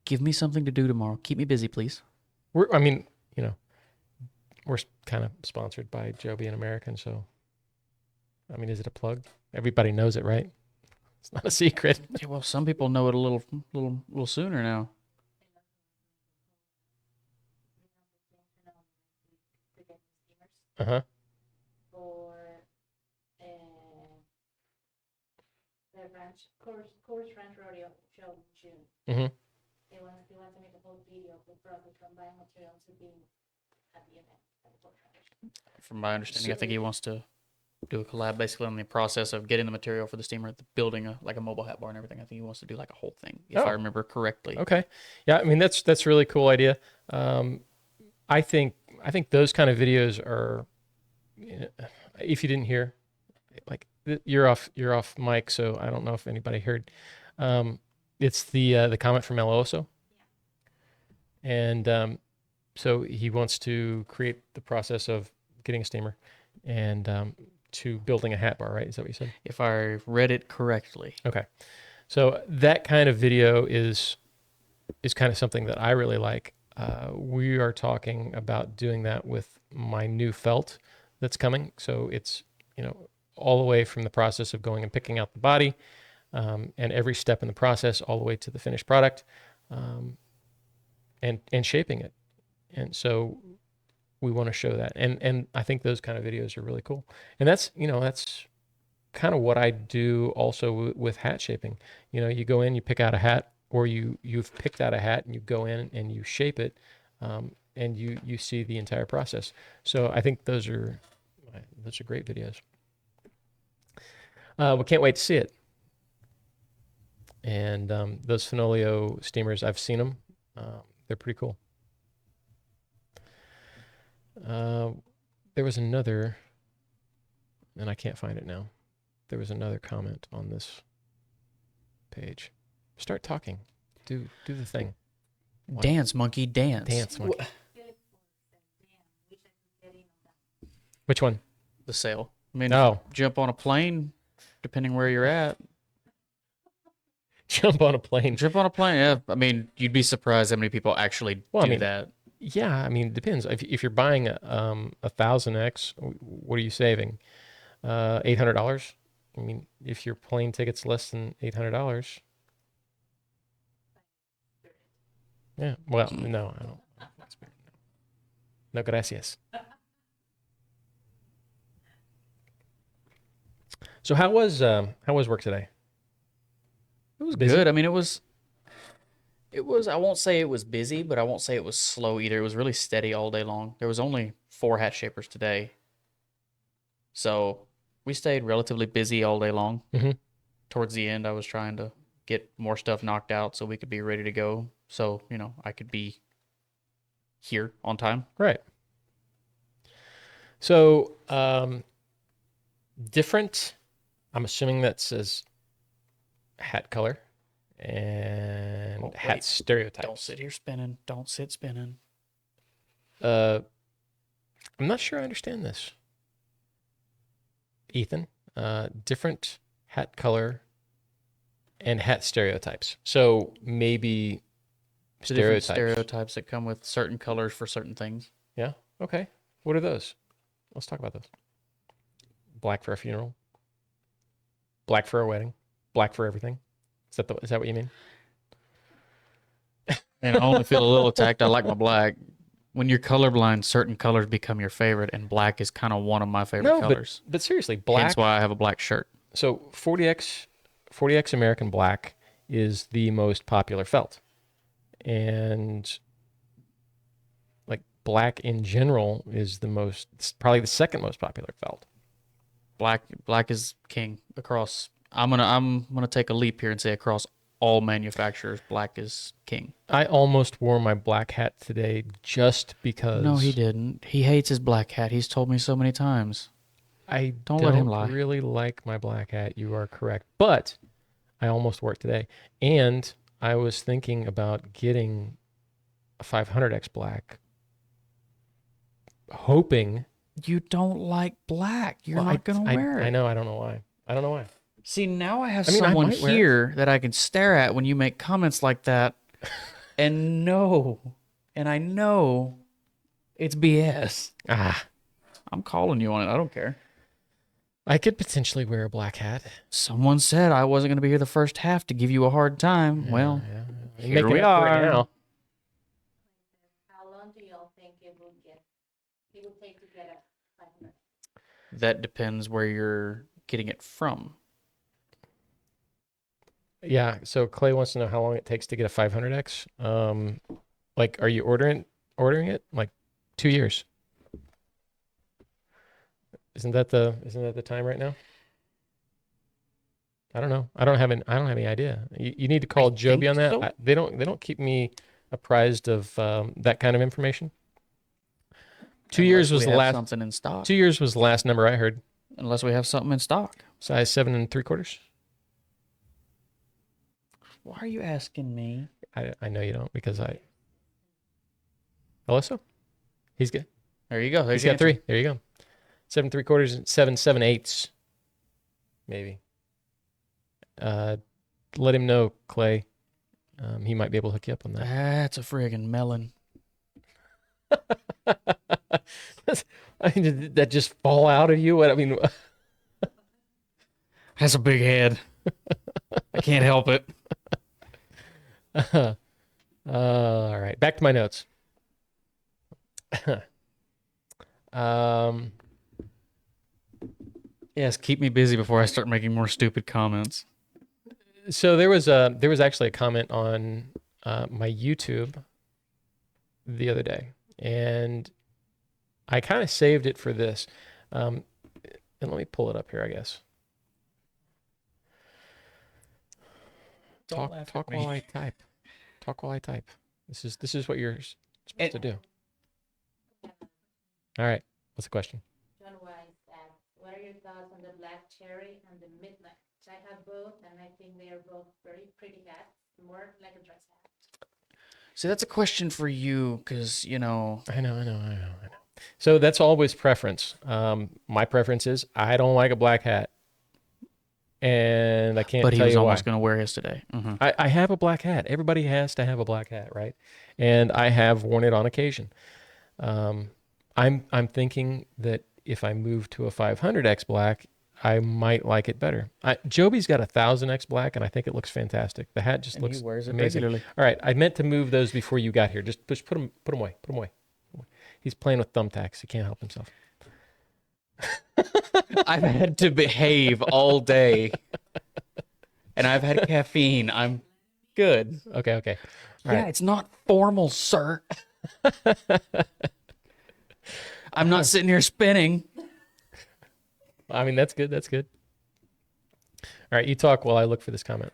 Give me something to do tomorrow. Keep me busy, please. We're kind of sponsored by Joby and American, so I mean, is it a plug? Everybody knows it, right? It's not a secret. Yeah, well, some people know it a little sooner now. Uh-huh. For the Coors Ranch Rodeo show in June. Mm-hmm. He wants to make a whole video of the product from buying material to being at the event at the Coors Ranch. From my understanding, I think he wants to do a collab basically on the process of getting the material for the steamer, building a mobile hat bar and everything. I think he wants to do like a whole thing, if I remember correctly. Okay. Yeah, I mean that's a really cool idea. I think those kind of videos are, if you didn't hear, like you're off mic, so I don't know if anybody heard. It's the comment from El Oso, and so he wants to create the process of getting a steamer and to building a hat bar, right? Is that what you said? If I read it correctly. Okay. So that kind of video is kind of something that I really like. We are talking about doing that with my new felt that's coming. So it's, all the way from the process of going and picking out the body, and every step in the process all the way to the finished product, and shaping it. And so we want to show that. And I think those kind of videos are really cool. And that's kind of what I do also with hat shaping. You go in, you pick out a hat, or you've picked out a hat and you go in and you shape it, and you see the entire process. So I think those are great videos. We can't wait to see it. And those Fenolio steamers, I've seen them. They're pretty cool. There was another, and I can't find it now. There was another comment on this page. Start talking. Do the thing. What? Dance, monkey, dance. Dance, monkey. Which one? The sale. I mean, Oh. jump on a plane, depending where you're at. Jump on a plane. Jump on a plane. Yeah, I mean, you'd be surprised how many people actually do that. Yeah, I mean, it depends. If you're buying a 1000X, what are you saving? $800. I mean, if your plane ticket's less than $800. Yeah. Well, no, I don't. No, gracias. So how was work today? It was Busy? good. I mean, it was. I won't say it was busy, but I won't say it was slow either. It was really steady all day long. There was only 4 hat shapers today, so we stayed relatively busy all day long. Mm-hmm. Towards the end, I was trying to get more stuff knocked out so we could be ready to go. So I could be here on time. Right. So, different, I'm assuming that says hat color and Oh, hat wait. stereotypes. Don't sit here spinning. Don't sit spinning. I'm not sure I understand this. Ethan, different hat color and hat stereotypes. So maybe The different stereotypes. stereotypes that come with certain colors for certain things. Yeah. Okay. What are those? Let's talk about those. Black for a funeral. Black for a wedding. Black for everything. Is that what you mean? And I only feel a little attacked. I like my black. When you're colorblind, certain colors become your favorite, and black is kind of one of my favorite No, colors. but seriously, black. Hence why I have a black shirt. So 40X American Black is the most popular felt. And like black in general is it's probably the second most popular felt. Black is king across. I'm gonna take a leap here and say across all manufacturers, black is king. I almost wore my black hat today just because. No, he didn't. He hates his black hat. He's told me so many times. I Don't don't let him lie. really like my black hat. You are correct. But I almost wore it today. And I was thinking about getting a 500X black, hoping. You don't like black. You're Well, not gonna wear it. I know. I don't know why. I don't know why. See, now I have I mean, I someone might wear it. here that I can stare at when you make comments like that, and I know it's BS. Ah, I'm calling you on it. I don't care. I could potentially wear a black hat. Someone said I wasn't going to be here the first half to give you a hard time. Well, Yeah. You're here making we up for it are. now. How long do y'all think it will take to get a 500? that depends where you're getting it from. Yeah. So Clay wants to know how long it takes to get a 500X. Like, are you ordering it? Like 2 years. Isn't that the time right now? I don't know. I don't have any idea. You need to call I Joby think on that. so. They don't keep me apprised of that kind of information. 2 years was Unless we the have last. something in stock. 2 years was the last number I heard. Unless we have something in stock. Size 7 3/4. Why are you asking me? I know you don't because I. Alyssa, he's good. There you go. There's He's your got 3. There you go. 7 3/4 and 7 7/8. Maybe. Let him know, Clay. He might be able to hook you up on that. That's a friggin' melon. I mean, did that just fall out of you? What I mean, That's a big head. I can't help it. all right. Back to my notes. Yes, keep me busy before I start making more stupid comments. So there was actually a comment on my YouTube the other day, and I kind of saved it for this. And let me pull it up here, I guess. Don't laugh at Talk me. while I type. Talk while I type. This is what you're supposed to do. All right. What's the question? John Wise asks, what are your thoughts on the black cherry and the midnight? I have both, and I think they are both very pretty hats, more like a dress hat. See, that's a question for you because, I know. So that's always preference. My preference is I don't like a black hat, and I can't but he tell was you why. almost going to wear his today. Mm-hmm. I have a black hat. Everybody has to have a black hat, right? And I have worn it on occasion. I'm thinking that if I move to a 500X black, I might like it better. Joby's got a 1000X black, and I think it looks fantastic. The hat just And looks he wears it amazing. regularly. All right, I meant to move those before you got here. Just put them away. Put them away. He's playing with thumbtacks. He can't help himself. I've had to behave all day, and I've had caffeine. I'm good. Okay. All Yeah, right. it's not formal, sir. I'm not sitting here spinning. I mean, that's good. All right, you talk while I look for this comment,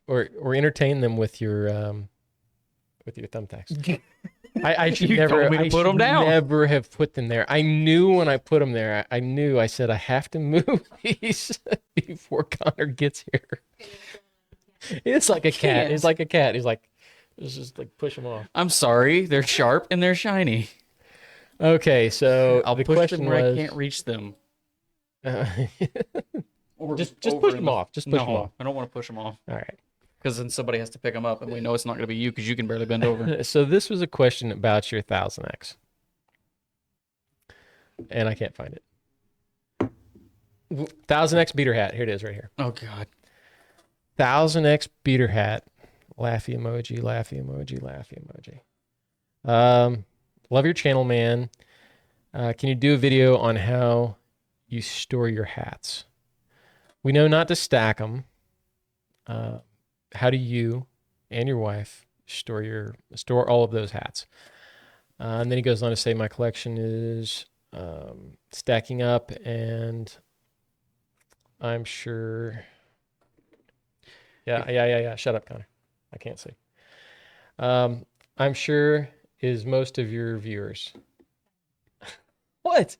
or entertain them with your thumbtacks. I should You never. told me to I put 'em should down. never have put them there. I knew when I put them there. I knew. I said I have to move these before Connor gets here. It's like a cat. can't. It's like a cat. He's like, let's just like push them off. I'm sorry. They're sharp and they're shiny. Okay, so I'll the push question them where was, I can't reach them. Or just over push in them the- off. Just push them No, off. I don't want to push them off All right. because then somebody has to pick them up, and we know it's not going to be you because you can barely bend over. So this was a question about your 1000X, and I can't find it. 1000X beater hat. Here it is, right here. Oh God. 1000X beater hat. Laughy emoji. Laughy emoji. Laughy emoji. Love your channel, man. Can you do a video on how you store your hats? We know not to stack them. How do you and your wife store all of those hats? And then he goes on to say, my collection is stacking up, and I'm sure. Yeah. Shut up, Connor. I can't see. I'm sure is most of your viewers. What?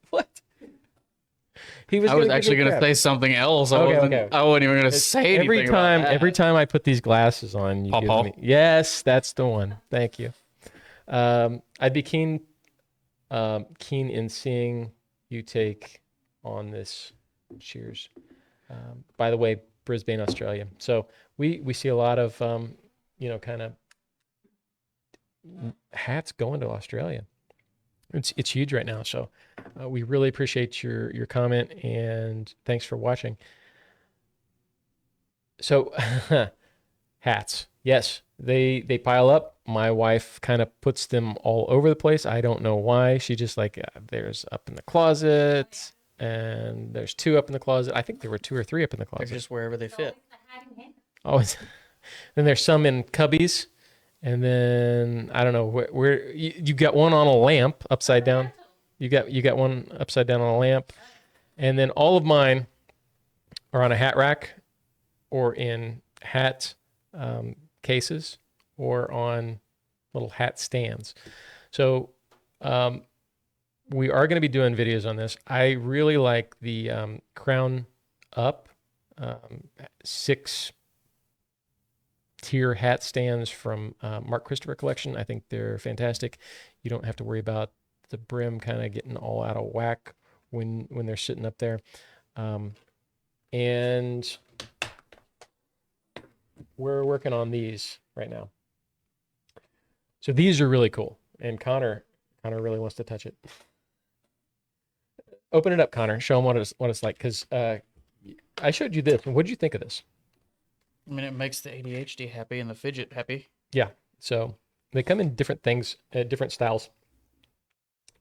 He I was gonna give actually me going to crap. say something else. Okay. I wasn't even going to say anything about that. Every time I put these glasses on, you give Paw-paw. me. Yes, that's the one. Thank you. I'd be keen in seeing you take on this. Cheers. By the way, Brisbane, Australia. So we see a lot of kind of hats going to Australia. It's huge right now. So we really appreciate your comment, and thanks for watching. So hats, yes, they pile up. My wife kind of puts them all over the place. I don't know why. She just like there's up in the closet, and there's 2 up in the closet. I think there were 2 or 3 up in the They're closet. just wherever they fit. Always. Then there's some in cubbies, and then I don't know where you got one on a lamp upside down. You got one upside down on a lamp, and then all of mine are on a hat rack, or in hat cases, or on little hat stands. So we are going to be doing videos on this. I really like the Crown Up 6 tier hat stands from Mark Christopher collection. I think they're fantastic. You don't have to worry about the brim kind of getting all out of whack when they're sitting up there. And we're working on these right now. So these are really cool. And Connor really wants to touch it. Open it up, Connor. Show them what it's like. Because I showed you this. What did you think of this? I mean, it makes the ADHD happy and the fidget happy. Yeah. So they come in different things, different styles.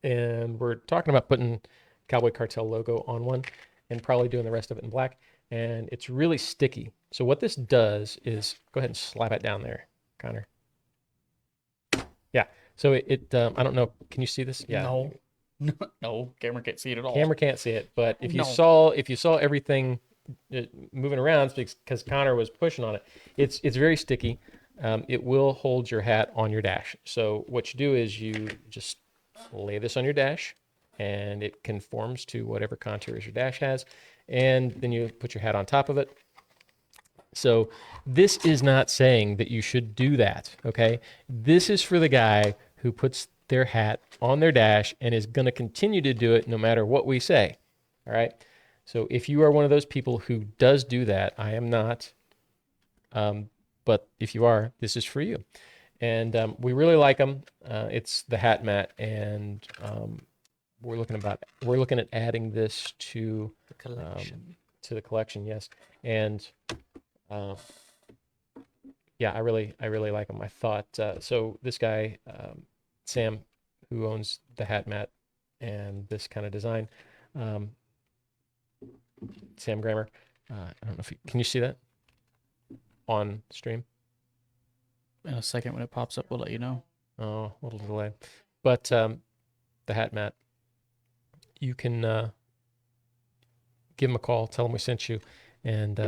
And we're talking about putting Cowboy Cartel logo on one and probably doing the rest of it in black. And it's really sticky. So what this does is, go ahead and slap it down there, Connor. Yeah. So it I don't know. Can you see this? Yeah. No. No, camera can't see it at all. Camera can't see it, but if you No. saw everything moving around, because Connor was pushing on it, it's very sticky. It will hold your hat on your dash. So what you do is you just lay this on your dash, and it conforms to whatever contours your dash has, and then you put your hat on top of it. So this is not saying that you should do that, okay? This is for the guy who puts their hat on their dash and is going to continue to do it no matter what we say, all right? So if you are one of those people who does do that, I am not, but if you are, this is for you. And we really like them. It's the hat mat, and we're looking at adding this to The collection. to the collection, yes. And yeah, I really like them. I thought so. This guy, Sam, who owns the hat mat and this kind of design, Sam Grammer. I don't know if can you see that on stream? In a second, when it pops up, we'll let you know. Oh, a little delay. But the hat mat, you can give them a call, tell them we sent you, and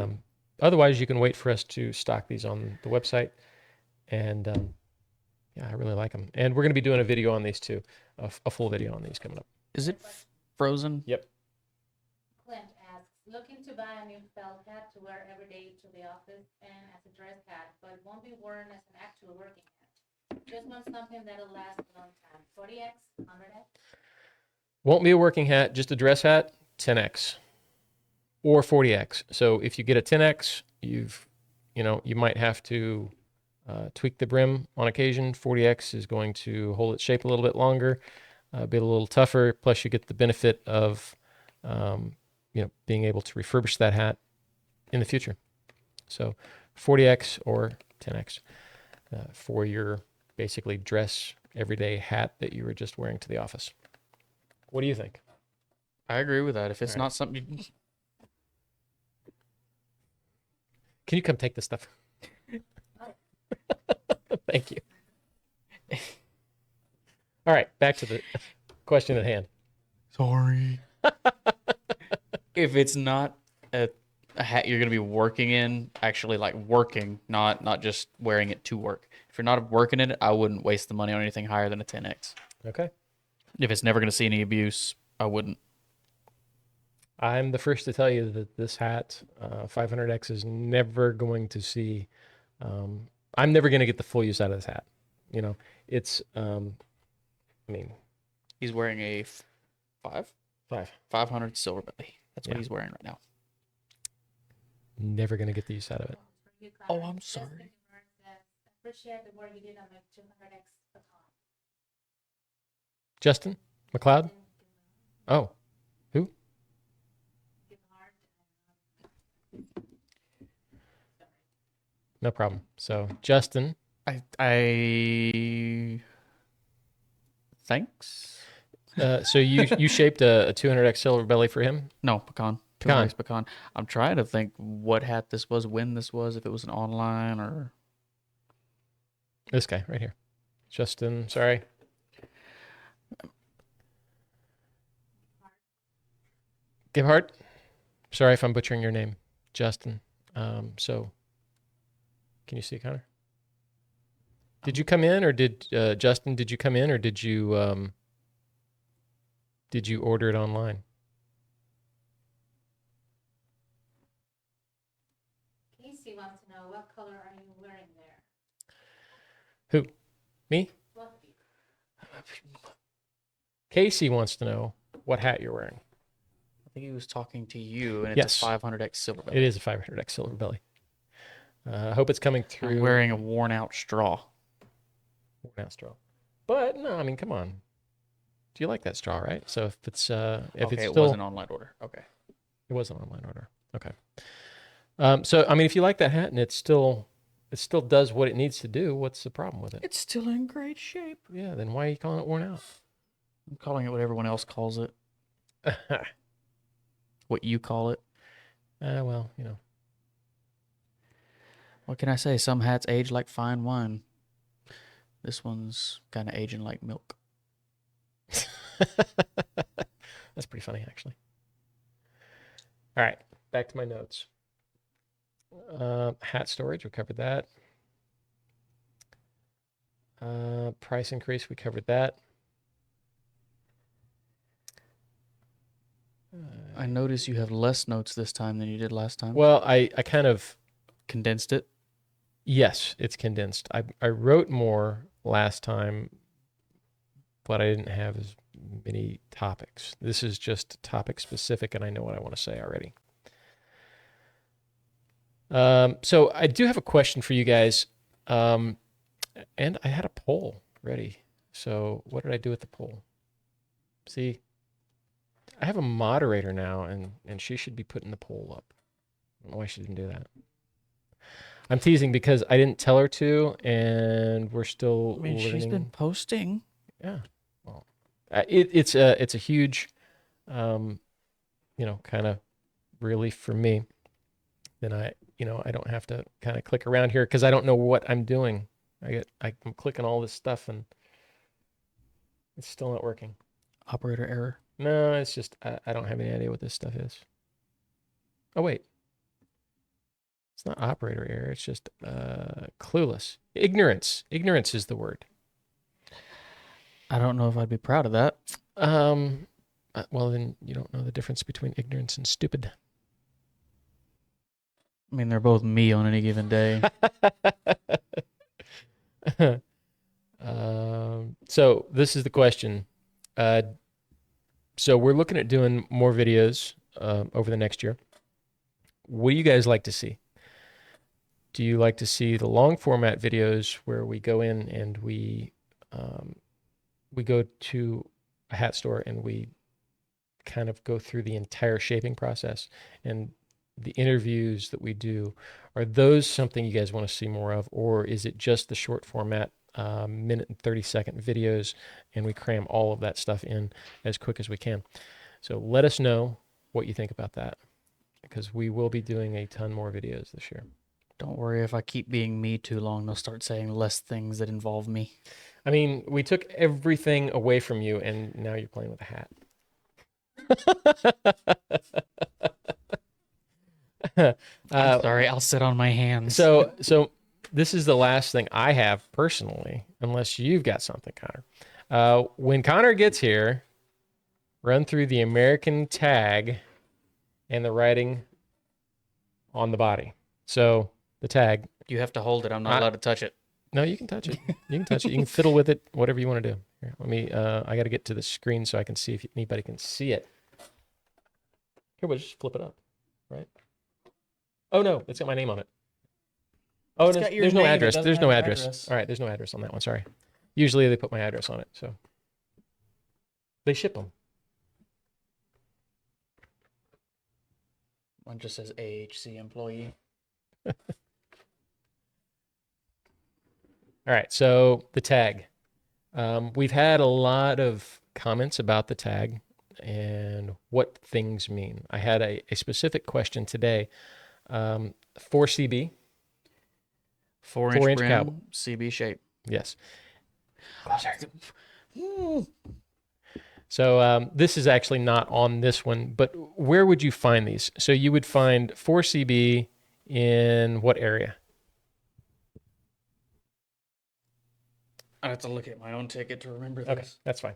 otherwise you can wait for us to stock these on the website, and Yeah, I really like them. And we're going to be doing a video on these too, a full video on these coming up. Is it frozen? Yep. Clint asks, looking to buy a new felt hat to wear every day to the office and as a dress hat, but won't be worn as an actual working hat. Just want something that'll last a long time. 40x, 100x? Won't be a working hat, just a dress hat, 10x or 40x. So if you get a 10x, you might have to tweak the brim on occasion. 40x is going to hold its shape a little bit longer, be a little tougher. Plus, you get the benefit of, being able to refurbish that hat in the future. So 40x or 10x for your basically dress everyday hat that you were just wearing to the office. What do you think? I agree with that. If it's All right. not something you... Can you come take this stuff? Thank you. All right, back to the question at hand. Sorry. If it's not a hat you're going to be working in, actually like working, not just wearing it to work. If you're not working in it, I wouldn't waste the money on anything higher than a 10X. Okay. If it's never going to see any abuse, I wouldn't. I'm the first to tell you that this hat, 500X, is never going to see. I'm never going to get the full use out of this hat. It's. He's wearing a 500 silver belly. That's what Yeah. he's wearing right now. Never going to get the use out of it. For you, Oh, Connor. I'm Justin sorry. Demers says, appreciate the work you did on the 200x baton. Justin McLeod. Oh, who? No problem. So Justin. I thanks. So you shaped a 200X silver belly for him. No, pecan. Pecan. 200X pecan. I'm trying to think what hat this was, when this was, if it was an online or... This guy right here. Justin, sorry. Gebhardt. Sorry if I'm butchering your name, Justin. So, can you see it, Connor? Did you come in, or did Justin? Did you come in, or did you order it online? Casey wants to know, what color are you wearing there? Who? Me? Both of you. Casey wants to know what hat you're wearing. I think he was talking to you, and it's Yes. a 500X silver belly. It is a 500X silver belly. I hope it's coming through. I'm wearing a worn out straw. Worn out straw. But no, I mean, come on. Do you like that straw, right? So if it's Okay, it's it still, was an online order. Okay. it was an online order. Okay. So I mean, if you like that hat and it still does what it needs to do, what's the problem with it? It's still in great shape. Yeah, then why are you calling it worn out? I'm calling it what everyone else calls it. What you call it. Well, What can I say? Some hats age like fine wine. This one's kind of aging like milk. that's pretty funny, actually. All right, back to my notes. Hat storage, we covered that. Price increase, we covered that. I notice you have less notes this time than you did last time. Well, I kind of, Condensed it. yes, it's condensed. I wrote more last time, but I didn't have as many topics. This is just topic specific, and I know what I want to say already. So I do have a question for you guys, and I had a poll ready. So what did I do with the poll? See, I have a moderator now, and she should be putting the poll up. I don't know why she didn't do that. I'm teasing because I didn't tell her to, and we're still learning. She's been posting. Yeah. Well, it's a huge, kind of relief for me. Then I don't have to kind of click around here because I don't know what I'm doing. I'm clicking all this stuff and it's still not working. Operator error. No, it's just I don't have any idea what this stuff is. Oh wait. It's not operator error. It's just clueless. Ignorance. Ignorance is the word. I don't know if I'd be proud of that. Well, then you don't know the difference between ignorance and stupid. I mean, they're both me on any given day. So this is the question. Uh, so we're looking at doing more videos over the next year. What do you guys like to see? Do you like to see the long format videos where we go in and we go to a hat store and we kind of go through the entire shaping process and the interviews that we do? Are those something you guys want to see more of, or is it just the short format minute and 30-second videos and we cram all of that stuff in as quick as we can? So let us know what you think about that, because we will be doing a ton more videos this year. Don't worry, if I keep being me too long, they'll start saying less things that involve me. I mean, we took everything away from you and now you're playing with a hat. I'm sorry, I'll sit on my hands. So this is the last thing I have personally, unless you've got something, Connor. When Connor gets here, run through the American tag and the writing on the body. So the tag. You have to hold it. I'm not allowed to touch it. No, you can touch it. You can touch it. You can fiddle with it, whatever you want to do. Here, let me. I got to get to the screen so I can see if anybody can see it. Here, we'll just flip it up, right? Oh no, it's got my name on it. Oh, It's no, got your there's no name, it address. doesn't There's no have an address. address. All right, there's no address on that one. Sorry. Usually they put my address on it, so they ship them. Mine just says AHC employee. All right, so the tag. We've had a lot of comments about the tag and what things mean. I had a specific question today. 4CB. 4-inch 4-inch brim, cowboy. CB shape. Yes. So this is actually not on this one, but where would you find these? So you would find 4CB in what area? I have to look at my own ticket to remember this. Okay, that's fine.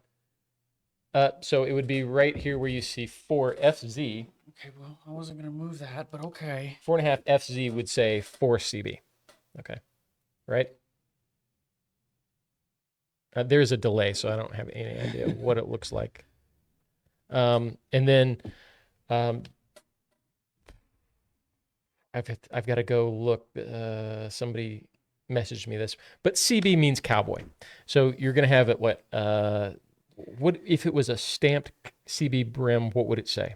So it would be right here where you see 4FZ. Okay, well, I wasn't going to move that, but okay. 4.5 FZ would say 4CB. Okay, right? There's a delay, so I don't have any idea what it looks like. And then I've got to go look. Somebody messaged me this, but CB means cowboy. So you're going to have it what if it was a stamped CB brim, what would it say?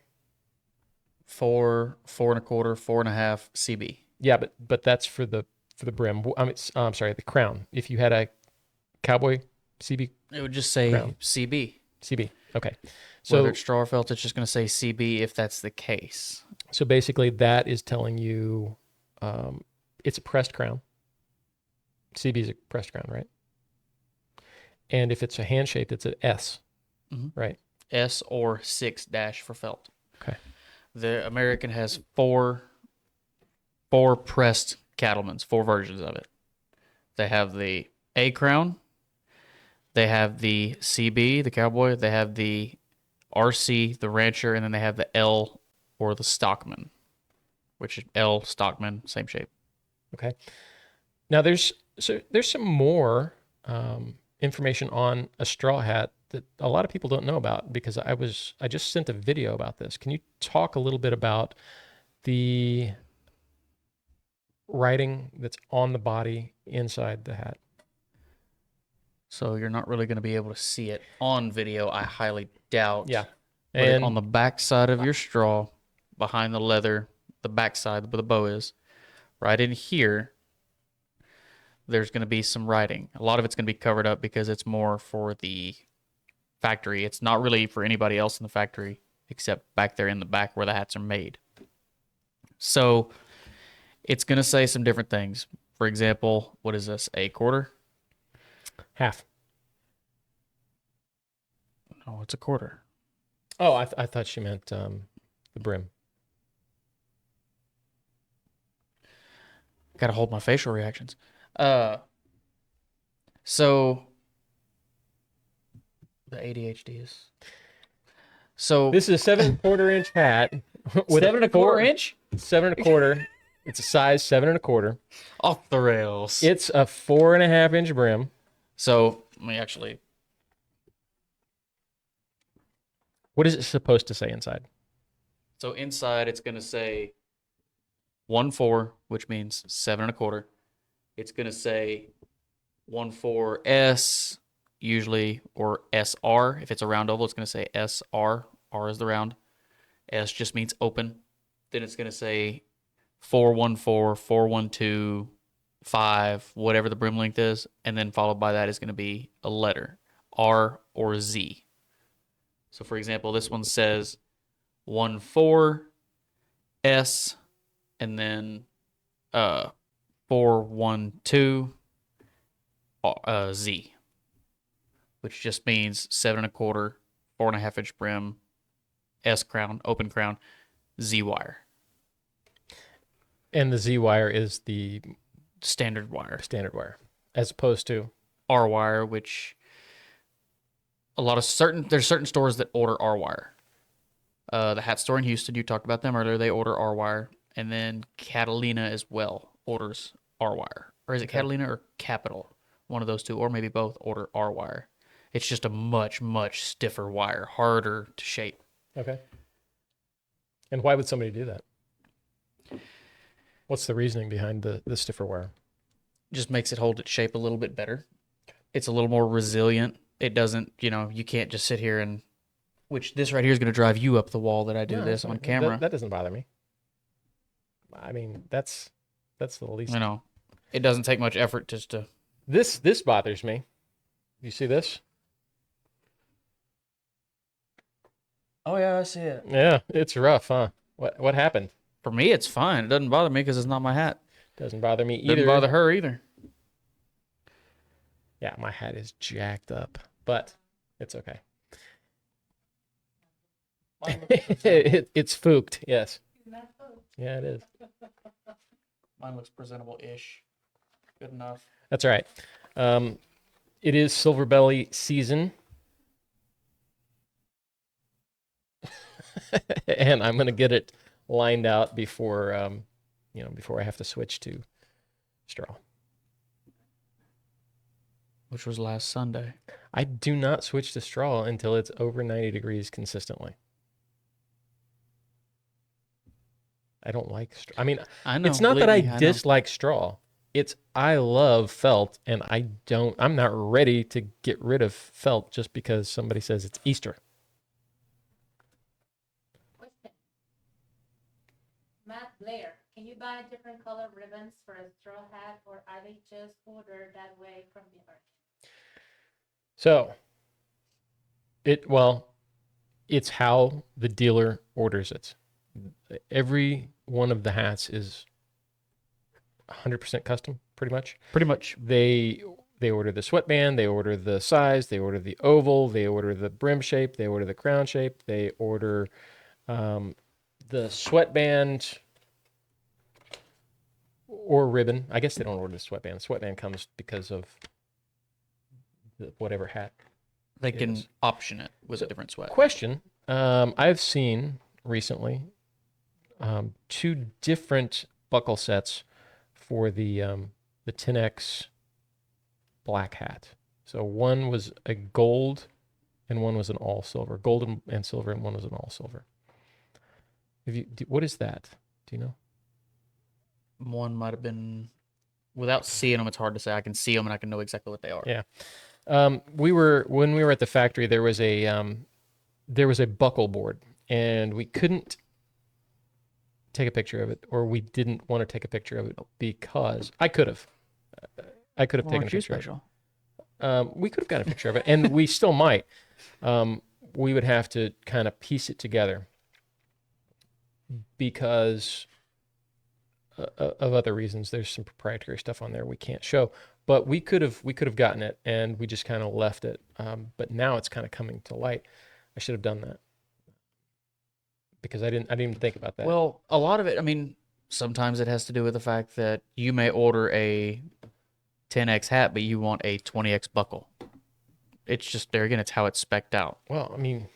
4, 4.25, 4.5 CB. Yeah, but that's for the brim. I'm sorry, the crown. If you had a cowboy CB, It would just say Crown. CB. CB. Okay. Whether So it's straw or felt, it's just going to say CB if that's the case. so basically that is telling you it's a pressed crown. CB is a pressed crown, right? And if it's a hand shaped, it's an S, right? S or 6 dash for felt. Okay. The American has four pressed cattlemans, 4 versions of it. They have the A crown, they have the CB, the cowboy, they have the RC, the rancher, and then they have the L or the stockman, which is L, stockman, same shape. Okay. Now there's some more information on a straw hat that a lot of people don't know about, because I just sent a video about this. Can you talk a little bit about the writing that's on the body inside the hat? So you're not really going to be able to see it on video, I highly doubt. Yeah. But And on the back side of your straw, behind the leather, the back side where the bow is, right in here, there's going to be some writing. A lot of it's going to be covered up because it's more for the factory. It's not really for anybody else in the factory except back there in the back where the hats are made. So it's going to say some different things. For example, what is this? A quarter? half. No, it's a quarter. Oh, I thought she meant the brim. Got to hold my facial reactions. So The ADHD is. So This is a 7.25-inch hat with 7.25 inch 7.25. It's a size 7.25. off the rails. It's a 4.5-inch brim. So let me actually. What is it supposed to say inside? So inside it's gonna say 1.4, which means 7.25. It's gonna say 1.4S usually, or SR. If it's a round oval, it's gonna say SR. R is the round. S just means open. Then it's gonna say 4.14, 4.12, 5, whatever the brim length is, and then followed by that is gonna be a letter, R or Z. So for example, this one says 1.4S, and then 4.12 Z, which just means 7.25, 4.5-inch brim, S crown, open crown, Z wire, And the Z wire is the standard wire. standard wire, as opposed to R wire, which there's certain stores that order R wire. The hat store in Houston, you talked about them earlier, they order R wire, and then Catalina as well orders R wire, or is it Catalina or Capital? One of those two, or maybe both, order R wire. It's just a much stiffer wire, harder to shape. okay. And why would somebody do that? What's the reasoning behind the stiffer wire? Just makes it hold its shape a little bit better. It's a little more resilient. It doesn't, you can't just sit here and, which this right here is going to drive you up the wall that I do No, this on camera. That doesn't bother me. I mean, that's the least. It doesn't take much effort just to. This bothers me. You see this? Oh yeah, I see it. Yeah, it's rough, huh? What happened? For me, it's fine. It doesn't bother me because it's not my hat. Doesn't bother me either. Doesn't bother her either. Yeah, my hat is jacked up, but it's okay. It's fooked, yes. Yeah, it is. Mine looks presentable-ish. Good enough. That's all right. It is silver belly season. And I'm going to get it lined out before before I have to switch to straw. Which was last Sunday. I do not switch to straw until it's over 90 degrees consistently. I don't like straw. I mean, I know. it's not that I believe me, dislike straw. It's I love felt, and I'm not ready to get rid of felt just because somebody says it's Easter. Question. Matt Blair, can you buy different color ribbons for a straw hat, or are they just ordered that way from the artist? So, it's how the dealer orders it. Every one of the hats is 100% custom, pretty much. Pretty much. They order the sweatband, they order the size, they order the oval, they order the brim shape, they order the crown shape, they order the sweatband or ribbon. I guess they don't order the sweatband. The sweatband comes because of whatever hat. They can option it with a different sweat. Question. I've seen recently 2 different buckle sets for the 10X black hat. So one was a gold and one was an all silver. Gold and silver, and one was an all silver. What is that? Do you know? One might have been, without seeing them, it's hard to say. I can see them and I can know exactly what they are. Yeah. When we were at the factory, there was a buckle board, and we couldn't take a picture of it, or we didn't want to take a picture of it because I could have taken a picture of it. We could have got a picture of it, and we still might. We would have to kind of piece it together because of other reasons. There's some proprietary stuff on there we can't show, but we could have gotten it, and we just kind of left it. But now it's kind of coming to light. I should have done that because I didn't even think about that. Well, a lot of it, I mean, sometimes it has to do with the fact that you may order a 10X hat, but you want a 20X buckle. It's just there again. It's how it's spec'd out. Well, I mean,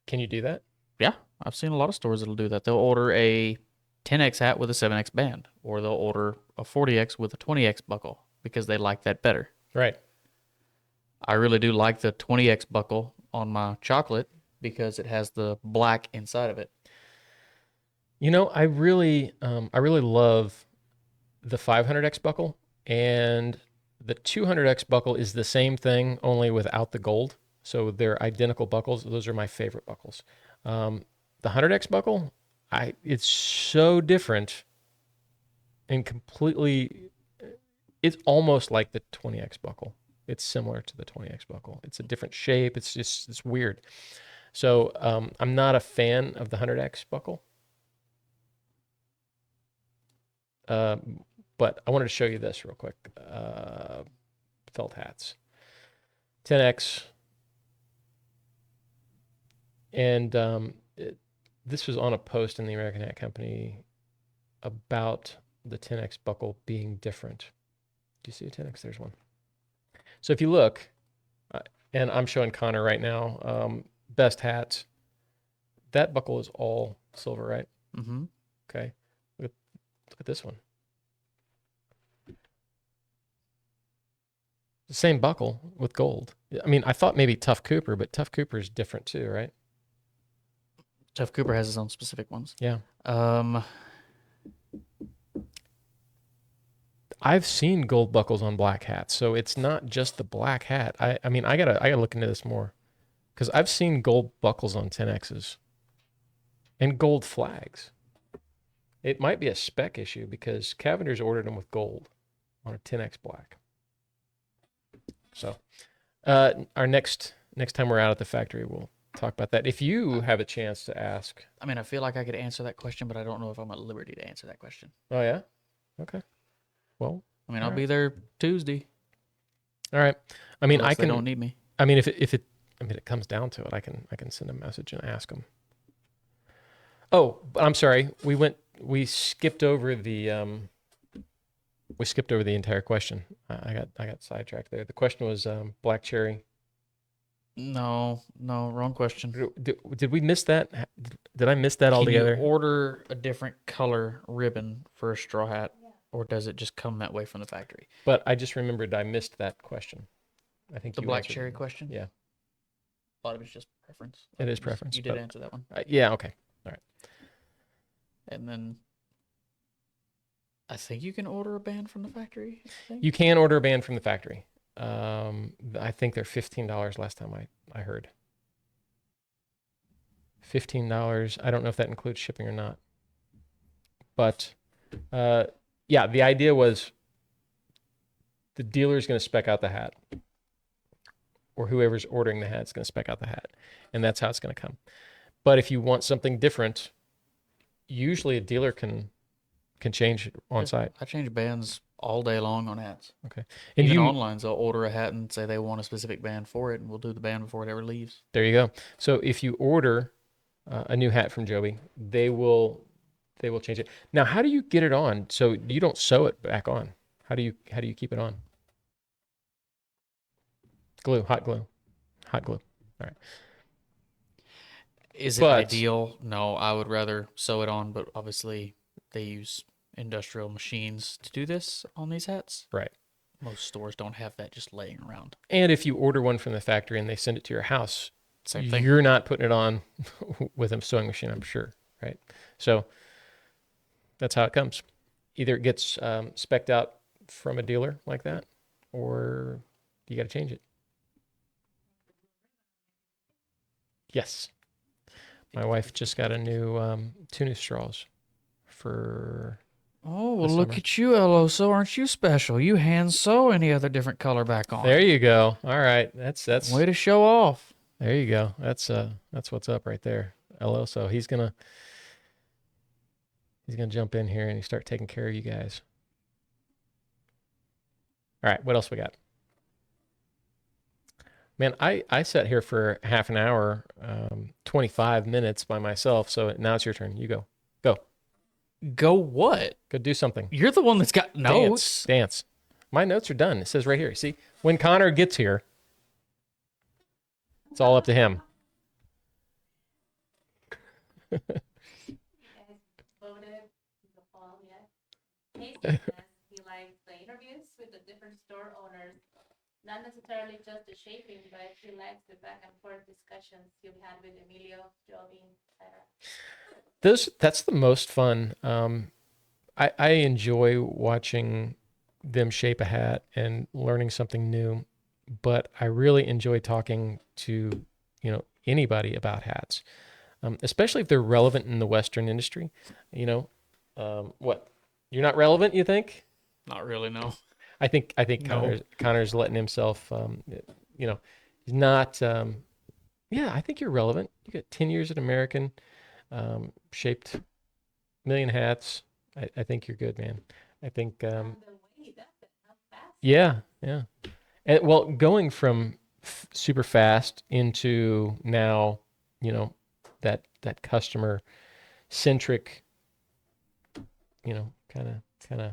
can you do that? Yeah, I've seen a lot of stores that'll do that. They'll order a 10x hat with a 7x band, or they'll order a 40x with a 20x buckle because they like that better. Right. I really do like the 20x buckle on my chocolate because it has the black inside of it. You know, I really love the 500X buckle, and the 200X buckle is the same thing, only without the gold. So they're identical buckles. Those are my favorite buckles. The 100X buckle, it's so different and completely, it's almost like the 20X buckle. It's similar to the 20X buckle. It's a different shape. It's weird. So I'm not a fan of the 100X buckle. But I wanted to show you this real quick. Felt hats. 10X. And this was on a post in the American Hat Company about the 10X buckle being different. Do you see a 10X? There's one. So if you look, and I'm showing Connor right now, best hats. That buckle is all silver, right? Mm-hmm. Okay. Look at this one. The same buckle with gold. I mean, I thought maybe Tough Cooper, but Tough Cooper is different too, right? Tough Cooper has his own specific ones. Yeah. Um, I've seen gold buckles on black hats, so it's not just the black hat. I mean, I gotta look into this more, because I've seen gold buckles on 10Xs and gold flags. It might be a spec issue because Cavender's ordered them with gold on a 10X black. So, our next time we're out at the factory, we'll talk about that. If you have a chance to ask. I mean, I feel like I could answer that question, but I don't know if I'm at liberty to answer that question. Oh, yeah? Okay. Well, I mean, I'll be there Tuesday. All right. I mean, They don't need me. I mean, if it comes down to it, I can send a message and ask them. Oh, but I'm sorry. We skipped over the entire question. I got sidetracked there. The question was black cherry. No, wrong question. Did we miss that? Did I miss that altogether? Can you order a different color ribbon for a straw hat, or does it just come that way from the factory? But I just remembered I missed that question. I think The you black answered cherry it. question? Yeah. A lot of it's just preference. It is preference, You did but- answer that one. Yeah. Okay. All right. And then I think you can order a band from the factory. I think. You can order a band from the factory. I think they're $15 last time I heard. $15. I don't know if that includes shipping or not. But yeah, the idea was the dealer's going to spec out the hat, or whoever's ordering the hat is going to spec out the hat, and that's how it's going to come. But if you want something different, usually a dealer can change it on site. I change bands all day long on hats. Okay. And Even you online, they'll order a hat and say they want a specific band for it, and we'll do the band before it ever leaves. There you go. So if you order a new hat from Joby, they will change it. Now, how do you get it on? So you don't sew it back on. How do you keep it on? Glue, hot glue. All right. Is it But- ideal? No, I would rather sew it on, but obviously they use industrial machines to do this on these hats. Right. Most stores don't have that just laying around. And if you order one from the factory and they send it to your house, Same thing. you're not putting it on with a sewing machine, I'm sure, right? So that's how it comes. Either it gets spec'd out from a dealer like that, or you got to change it. Yes. My wife just got two new straws for. Oh, well, this look summer. at you, Eloso. Aren't you special? You hand sew any other different color back on. There you go. All right, that's Way to show off. there you go. That's what's up right there. LO. So he's gonna jump in here and start taking care of you guys. All right, what else we got? Man, I sat here for half an hour, 25 minutes by myself. So now it's your turn. You go. Go what? Go do something. You're the one that's got notes. Dance. My notes are done. It says right here. See, when Connor gets here, It's all up to him. You guys voted in the fall yet? Casey says he likes the interviews with the different store owners, not necessarily just the shaping, but he likes the back and forth discussions you've had with Emilio, Joby, etc. That's the most fun. I enjoy watching them shape a hat and learning something new, but I really enjoy talking to, anybody about hats, especially if they're relevant in the Western industry. What? You're not relevant, you think? Not really, no. I think No. Connor's letting himself, he's not. Yeah, I think you're relevant. You got 10 years at American, shaped million hats. I think you're good, man. I think, The way he does it, how fast. yeah, yeah. And well, going from super fast into now, that customer centric, kind of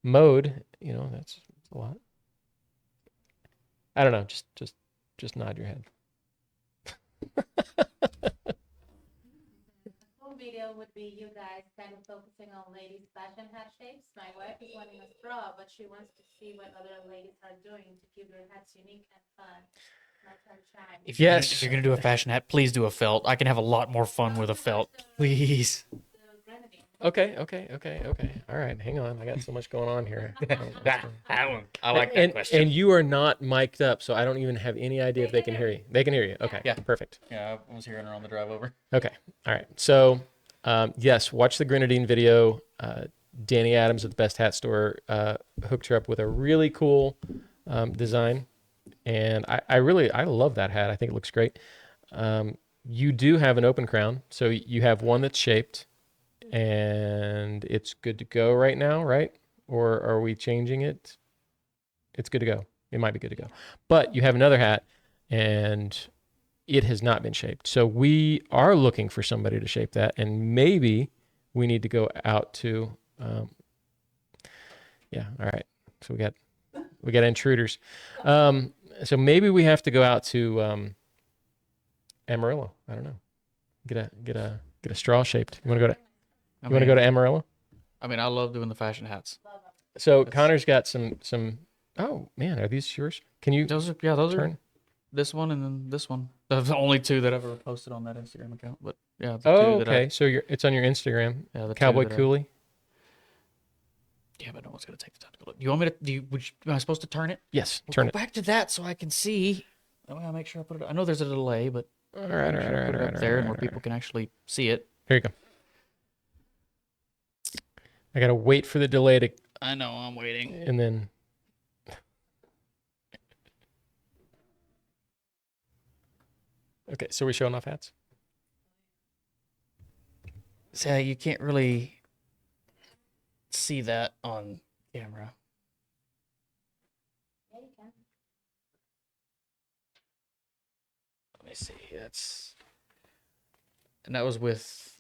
mode, that's a lot. I don't know, just nod your head. Whole video would be you guys kind of focusing on ladies' fashion hat shapes. My wife is wanting a straw, but she wants to see what other ladies are doing to keep their hats unique and fun. My turn shine. If Yes. you're gonna do a fashion hat, please do a felt. I can have a lot more fun with a felt. Please. The grenadine. Okay. All right, hang on. I got so much going on here. That one. I like that and, question. And you are not mic'd up, so I don't even have any idea if they can hear you. They can hear you. Okay. Yeah. Perfect. Yeah, I was hearing her on the drive over. Okay. All right. So, yes, watch the Grenadine video. Danny Adams at the Best Hat Store hooked her up with a really cool design, and I love that hat. I think it looks great. You do have an open crown, so you have one that's shaped, and it's good to go right now, right? Or are we changing it? It's good to go. It might be good to go, but you have another hat, and it has not been shaped. So we are looking for somebody to shape that, and maybe we need to go out to, yeah. All right. So we got intruders. So maybe we have to go out to Amarillo. I don't know. Get a straw shaped. You want to go to Amarillo? I mean, I love doing the fashion hats. So Connor's got some. Oh man, are these yours? Can you Those are turn? this one and then this one. The only two that I've ever posted on that Instagram account. But yeah, the Oh, two that okay. So it's on your Instagram. yeah, the two Cowboy that I- Coolie. Yeah, but no one's gonna take the time to look. Do you want me to? Am I supposed to turn it? Yes, We'll turn go it. back to that so I can see. I want to make sure I put it. I know there's a delay, but All right, make sure I put it up there and where people can actually see it. Here you go. I gotta wait for the delay to, I know. I'm waiting. and then. Okay, so we're showing off hats. So you can't really see that on camera. Yeah, you can. Let me see. And that was with,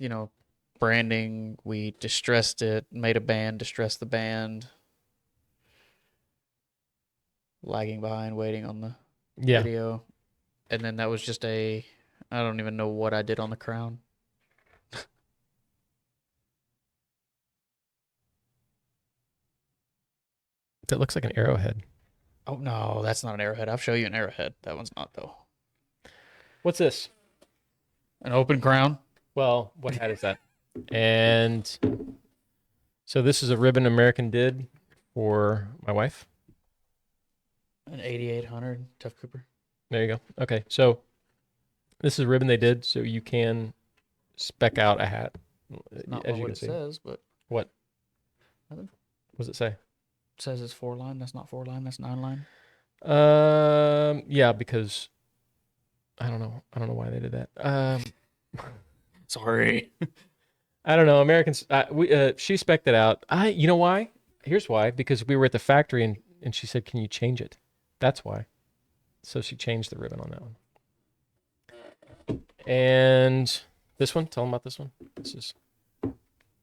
branding. We distressed it, made a band, distressed the band. Lagging behind, waiting on the Yeah. video. And then that was just I don't even know what I did on the crown. That looks like an arrowhead. Oh, no, that's not an arrowhead. I'll show you an arrowhead. That one's not, though. What's this? An open crown. Well, what hat is that? And so this is a ribbon American did for my wife. An 8800 Tough Cooper. There you go. Okay, so this is a ribbon they did, so you can spec out a hat. Not as you what can it see. says, but What? Nothing. What does it say? it says it's 4-line. That's not 4-line. That's 9-line. Yeah, because I don't know why they did that. Sorry. I don't know. Americans, she spec'd it out. You know why? Here's why. Because we were at the factory and she said, "Can you change it?" That's why. So she changed the ribbon on that one. And this one, tell them about this one. This is.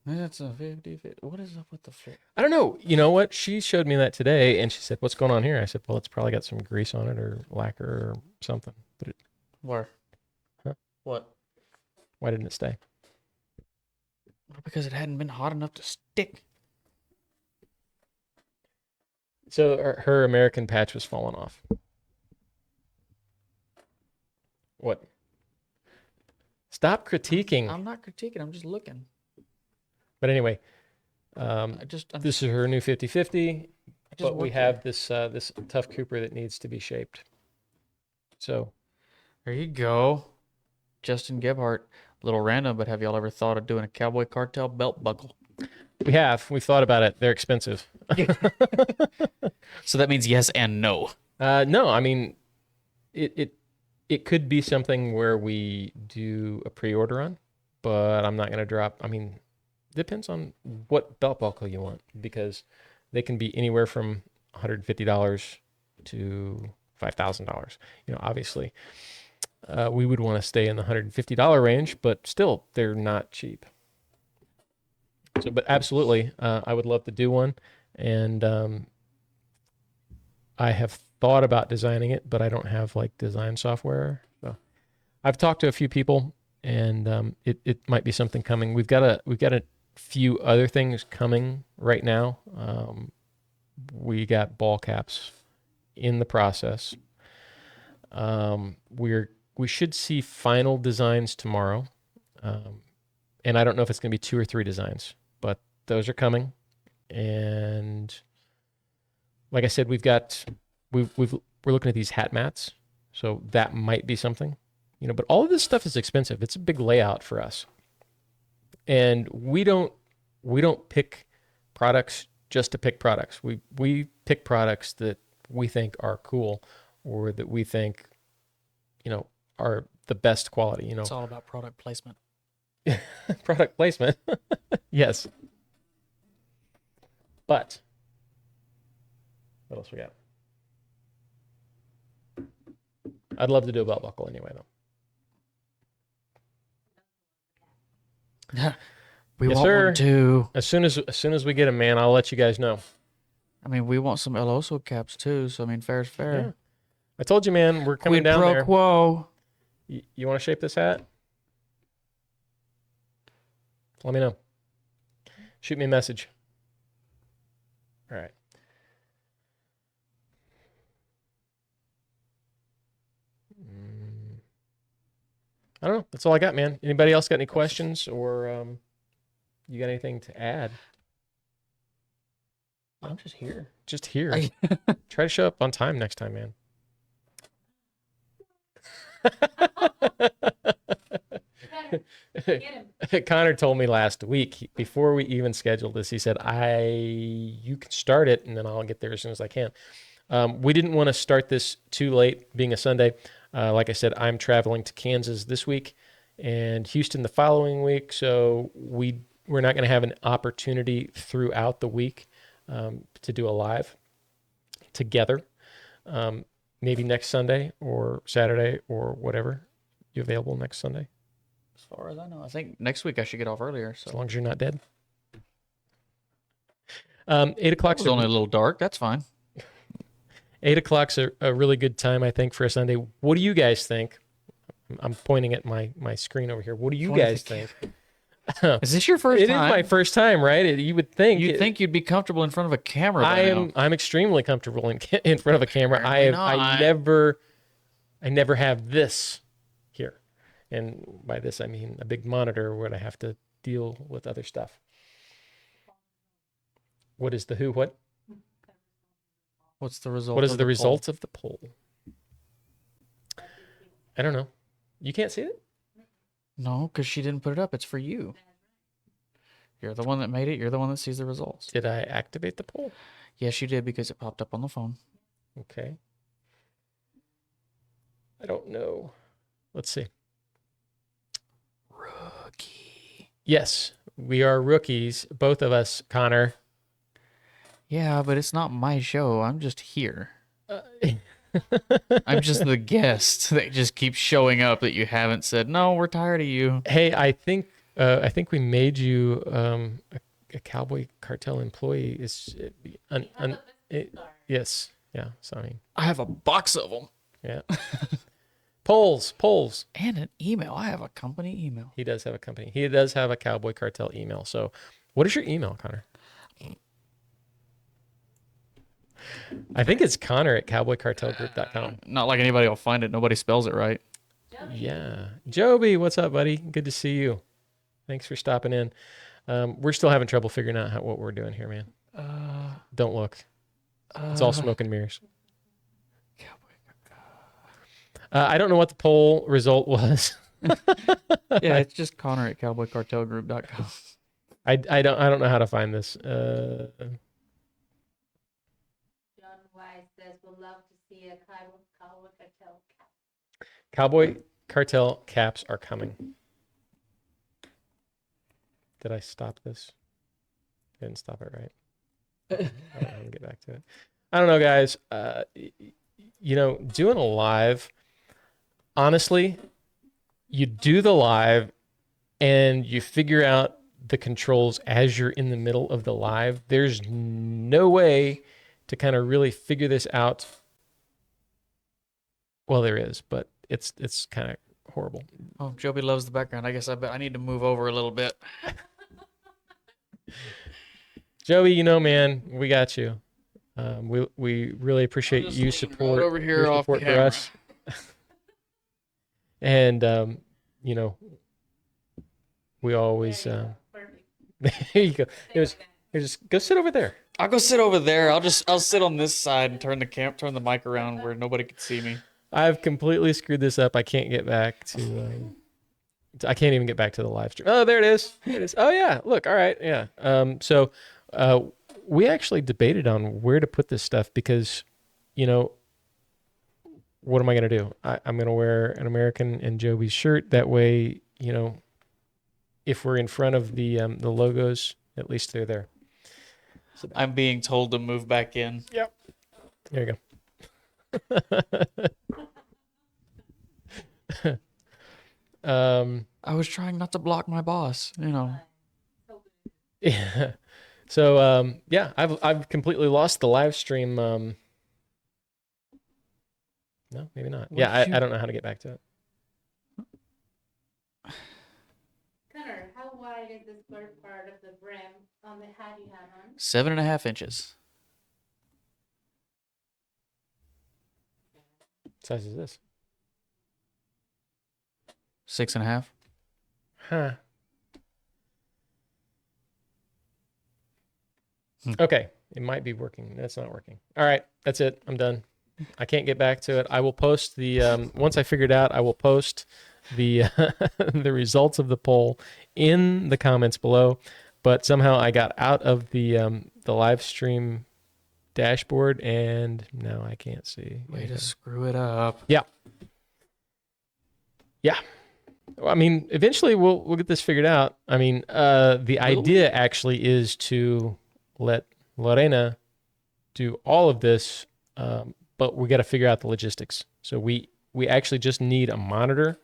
That's a 50. What is up with the flip? I don't know. You know what? She showed me that today, and she said, "What's going on here?" I said, "Well, it's probably got some grease on it or lacquer or something." But Where? Huh? What? Why didn't it stay? Because it hadn't been hot enough to stick. So her American patch was falling off. What? Stop critiquing. I'm not critiquing. I'm just looking. But anyway, I'm this is her new 50/50, but we work have this this tough Cooper that needs to be shaped. So There you go. Justin Gebhardt. A little random, but have y'all ever thought of doing a Cowboy Cartel belt buckle? we've thought about it. They're expensive. So that means yes and no. No, I mean, it could be something where we do a pre-order on, but I'm not going to drop. I mean, depends on what belt buckle you want, because they can be anywhere from $150 to $5,000. You know, obviously, we would want to stay in the $150 range, but still, they're not cheap. So, but absolutely, I would love to do one, and I have thought about designing it, but I don't have like design software. So I've talked to a few people, and it might be something coming. We've got a few other things coming right now. We got ball caps in the process. We should see final designs tomorrow, and I don't know if it's going to be 2 or 3 designs, but those are coming. And like I said, we're looking at these hat mats, so that might be something, you know. But all of this stuff is expensive. It's a big layout for us, and we don't pick products just to pick products. We pick products that we think are cool, or that we think, you know, are the best quality. You know, It's all about product placement. product placement. Yes, but what else we got? I'd love to do a belt buckle anyway, though. We Yes, want sir. one too. As soon as we get them, man, I'll let you guys know. I mean, we want some El Oso caps too. So I mean, fair is Yeah. fair. I told you, man, we're coming Quid down pro there. quo. You want to shape this hat? Let me know. Shoot me a message. All right. I don't know. That's all I got, man. Anybody else got any questions, or you got anything to add? I'm just here. Just here. Try to show up on time next time, man. Get him. Connor told me last week, before we even scheduled this, he said, you can start it and then I'll get there as soon as I can. We didn't want to start this too late, being a Sunday. Like I said, I'm traveling to Kansas this week and Houston the following week. So we're not going to have an opportunity throughout the week to do a live together. Maybe next Sunday or Saturday or whatever. You available next Sunday? As far as I know, I think next week I should get off earlier. As So long as you're not dead. 8 o'clock. it's only a little dark. That's fine. 8 o'clock's a really good time, I think, for a Sunday. What do you guys think? I'm pointing at my screen over here. What do you guys think? Is this your first It is time? my first time, right? You would think. You'd think you'd be comfortable in front of a camera by now. I'm extremely comfortable in front of a camera. Apparently I not. never have this here, and by this I mean a big monitor where I have to deal with other stuff. What is the who? What? What's the result? What is of the poll? result of the poll? I don't know. You can't see it? No, because she didn't put it up. It's for you. You're the one that made it. You're the one that sees the results. Did I activate the poll? Yes, you did because it popped up on the phone. Okay. I don't know. Let's see. Rookie. Yes, we are rookies, both of us, Connor. Yeah, but it's not my show. I'm just here. Uh, I'm just the guest that just keeps showing up that you haven't said, no, we're tired of you. Hey, I think we made you a Cowboy Cartel employee. Yes, yeah. So I mean, I have a box of them. yeah. Polls. And an email. I have a company email. He does have a company. He does have a Cowboy Cartel email. So, what is your email, Connor? I think it's Connor at cowboycartelgroup.com. Not like anybody will find it. Nobody spells it right. Yeah. Joby, what's up, buddy? Good to see you. Thanks for stopping in. We're still having trouble figuring out what we're doing here, man. Don't look. It's all smoke and mirrors. I don't know what the poll result was. Yeah, it's just Connor at cowboycartelgroup.com. I don't know how to find this. John Wise says, would love to see a Cowboy Cartel cap. Cowboy Cartel caps are coming. Did I stop this? Didn't stop it right. I'm gonna get back to it. I don't know, guys. Doing a live, honestly, you do the live and you figure out the controls as you're in the middle of the live. There's no way to kind of really figure this out. Well, there is, but it's kind of horrible. Oh, Joby loves the background. I guess I need to move over a little bit. Joey, man, we got you. We really appreciate you support over here your off support for camera. us. And we always Perfect. there you go. Here's just go sit over there. I'll go sit over there. I'll sit on this side and turn the mic around where nobody can see me. I've completely screwed this up. I can't get back to. I can't even get back to the live stream. Oh, there it is. There it is. Oh yeah, look. All right, yeah. So we actually debated on where to put this stuff because, what am I gonna do? I'm gonna wear an American and Joby's shirt. That way, if we're in front of the logos, at least they're there. I'm being told to move back in. Yep. There you go. I was trying not to block my boss, Yeah. So yeah, I've completely lost the live stream. No, maybe not. What Yeah, did I don't know how to get back to it. Connor, how wide is the square part of the brim on the hat you have on? 7.5 inches. What size is this? 6.5. Huh. Okay, it might be working. That's not working. All right, that's it. I'm done. I can't get back to it. I will post the once I figure it out. I will post the the results of the poll in the comments below. But somehow I got out of the live stream dashboard, and now I can't see. Way to screw it up. Yeah. I mean, eventually we'll get this figured out. I mean, the idea actually is to let Lorena do all of this, but we got to figure out the logistics. So we actually just need a monitor,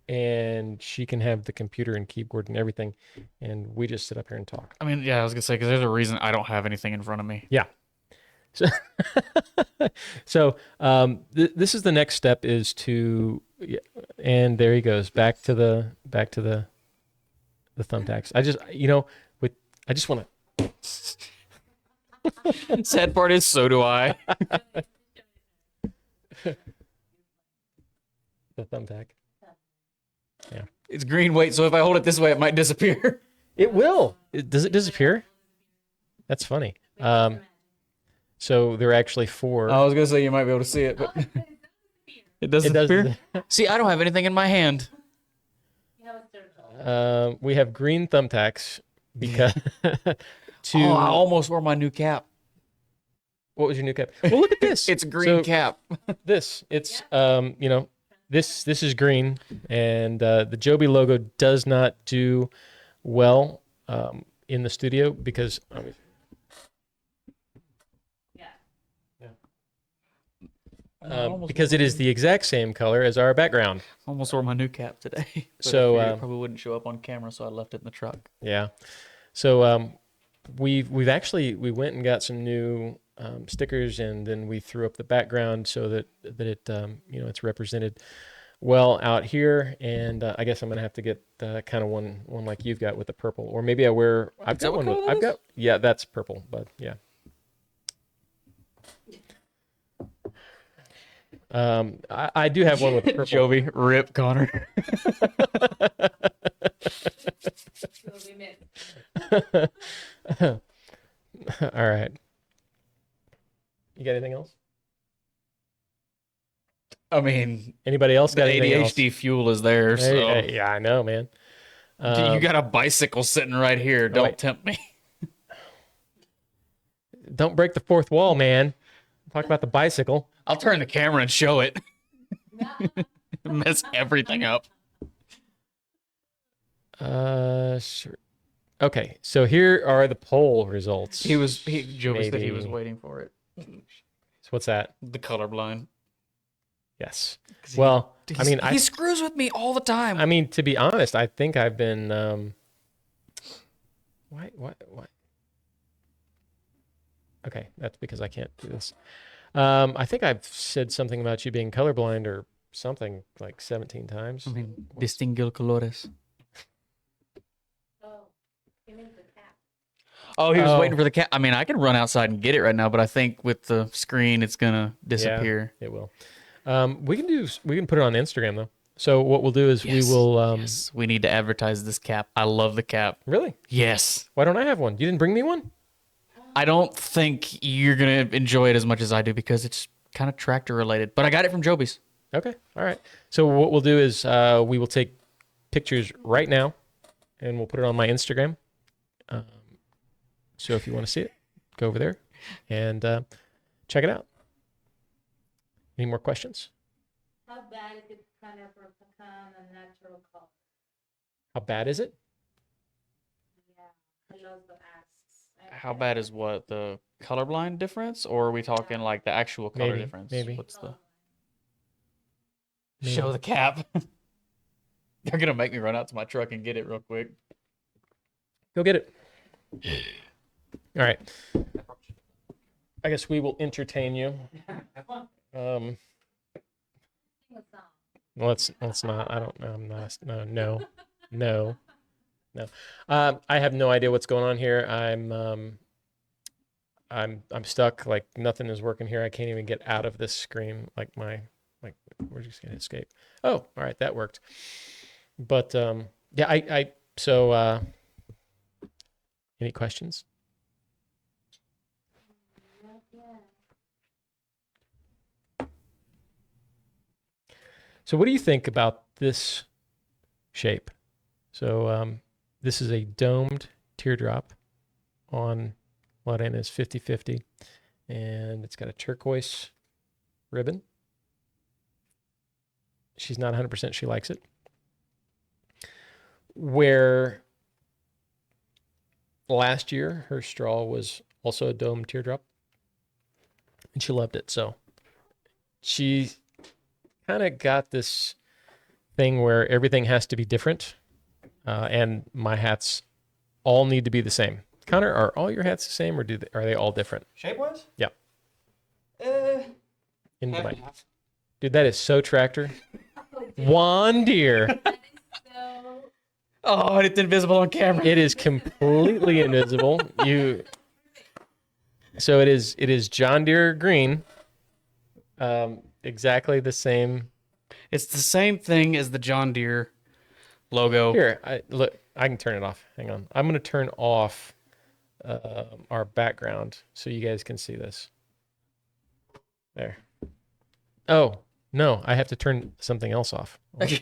and she can have the computer and keyboard and everything, and we just sit up here and talk. I mean, yeah, I was gonna say because there's a reason I don't have anything in front of me. Yeah. So this is the next step is to, and there he goes back to the thumbtacks. I just want to. Sad part is, so do I. The thumbtack. Yeah. It's green. Wait, so if I hold it this way, it might disappear. It will. Does it disappear? That's funny. So there are actually 4. I was gonna say you might be able to see it, but it doesn't disappear. See, I don't have anything in my hand. You have a circle. We have green thumbtacks because to. Oh, I almost wore my new cap. What was your new cap? Well, look at this. It's a green So, cap. It's this is green, and the Joby logo does not do well in the studio because because it is the exact same color as our background. Almost wore my new cap today. But So, I figured it probably wouldn't show up on camera, so I left it in the truck. Yeah. So we went and got some new stickers, and then we threw up the background so that it it's represented well out here. And I guess I'm gonna have to get kind of one like you've got with the purple, or maybe I've Is that got what one with, color that I've is? got, yeah, that's purple, but yeah. I do have one with purple. Jovi, rip Connor. Will be missed. All right. You got anything else? I mean, Anybody else the got anything else? ADHD fuel is there, so Yeah, I know, man. you got a bicycle sitting right here. Don't wait. tempt me. Don't break the fourth wall, man. Talk about the bicycle. I'll turn the camera and show it. Mess everything up. Sure. Okay, so here are the poll results. Jovi said he was Maybe. waiting for it. So what's that? The colorblind. Yes. Well, I mean, he screws with me all the time. I mean, to be honest, I think I've been. Why? Okay, that's because I can't do this. I think I've said something about you being colorblind or something like 17 times. distinguir colores. Oh, you mean the cap? Oh, he was Oh. waiting for the cat. I mean, I can run outside and get it right now, but I think with the screen, it's gonna disappear. It will. We can put it on Instagram though. So what we'll do is we will. Yes, we need to advertise this cap. I love the cap. Really? Yes. Why don't I have one? You didn't bring me one? I don't think you're gonna enjoy it as much as I do because it's kind of tractor related. But I got it from Joby's. Okay. All right. So what we'll do is we will take pictures right now, and we'll put it on my Instagram. So if you want to see it, go over there and check it out. Any more questions? How bad is it kind of for pecan and natural color? How bad is it? Yeah, Carlos asks. How bad is what, the colorblind difference, or are we talking like the actual color Maybe, difference? maybe. What's the Maybe. show the cap? They're gonna make me run out to my truck and get it real quick. Go get it. All right. I guess we will entertain you. Sing a song. Let's not. I don't know. I'm not. No. I have no idea what's going on here. I'm stuck. Like nothing is working here. I can't even get out of this screen. Like we're just gonna escape. Oh, all right, that worked. But yeah, so any questions? Not yet. So what do you think about this shape? So this is a domed teardrop on what end is 50-50, and it's got a turquoise ribbon. She's not 100% she likes it. Where last year her straw was also a domed teardrop, and she loved it. So she kind of got this thing where everything has to be different, and my hats all need to be the same. Connor, are all your hats the same, or are they all different? Shape wise? Yeah. In the Half mic. and half. Dude, that is so tractor. Oh, One deer. that is so. Oh, and it's invisible on camera. It is completely invisible. So it is John Deere green. Exactly the same. It's the same thing as the John Deere logo. Here, look. I can turn it off. Hang on. I'm going to turn off our background so you guys can see this. There. Oh no, I have to turn something else off. What do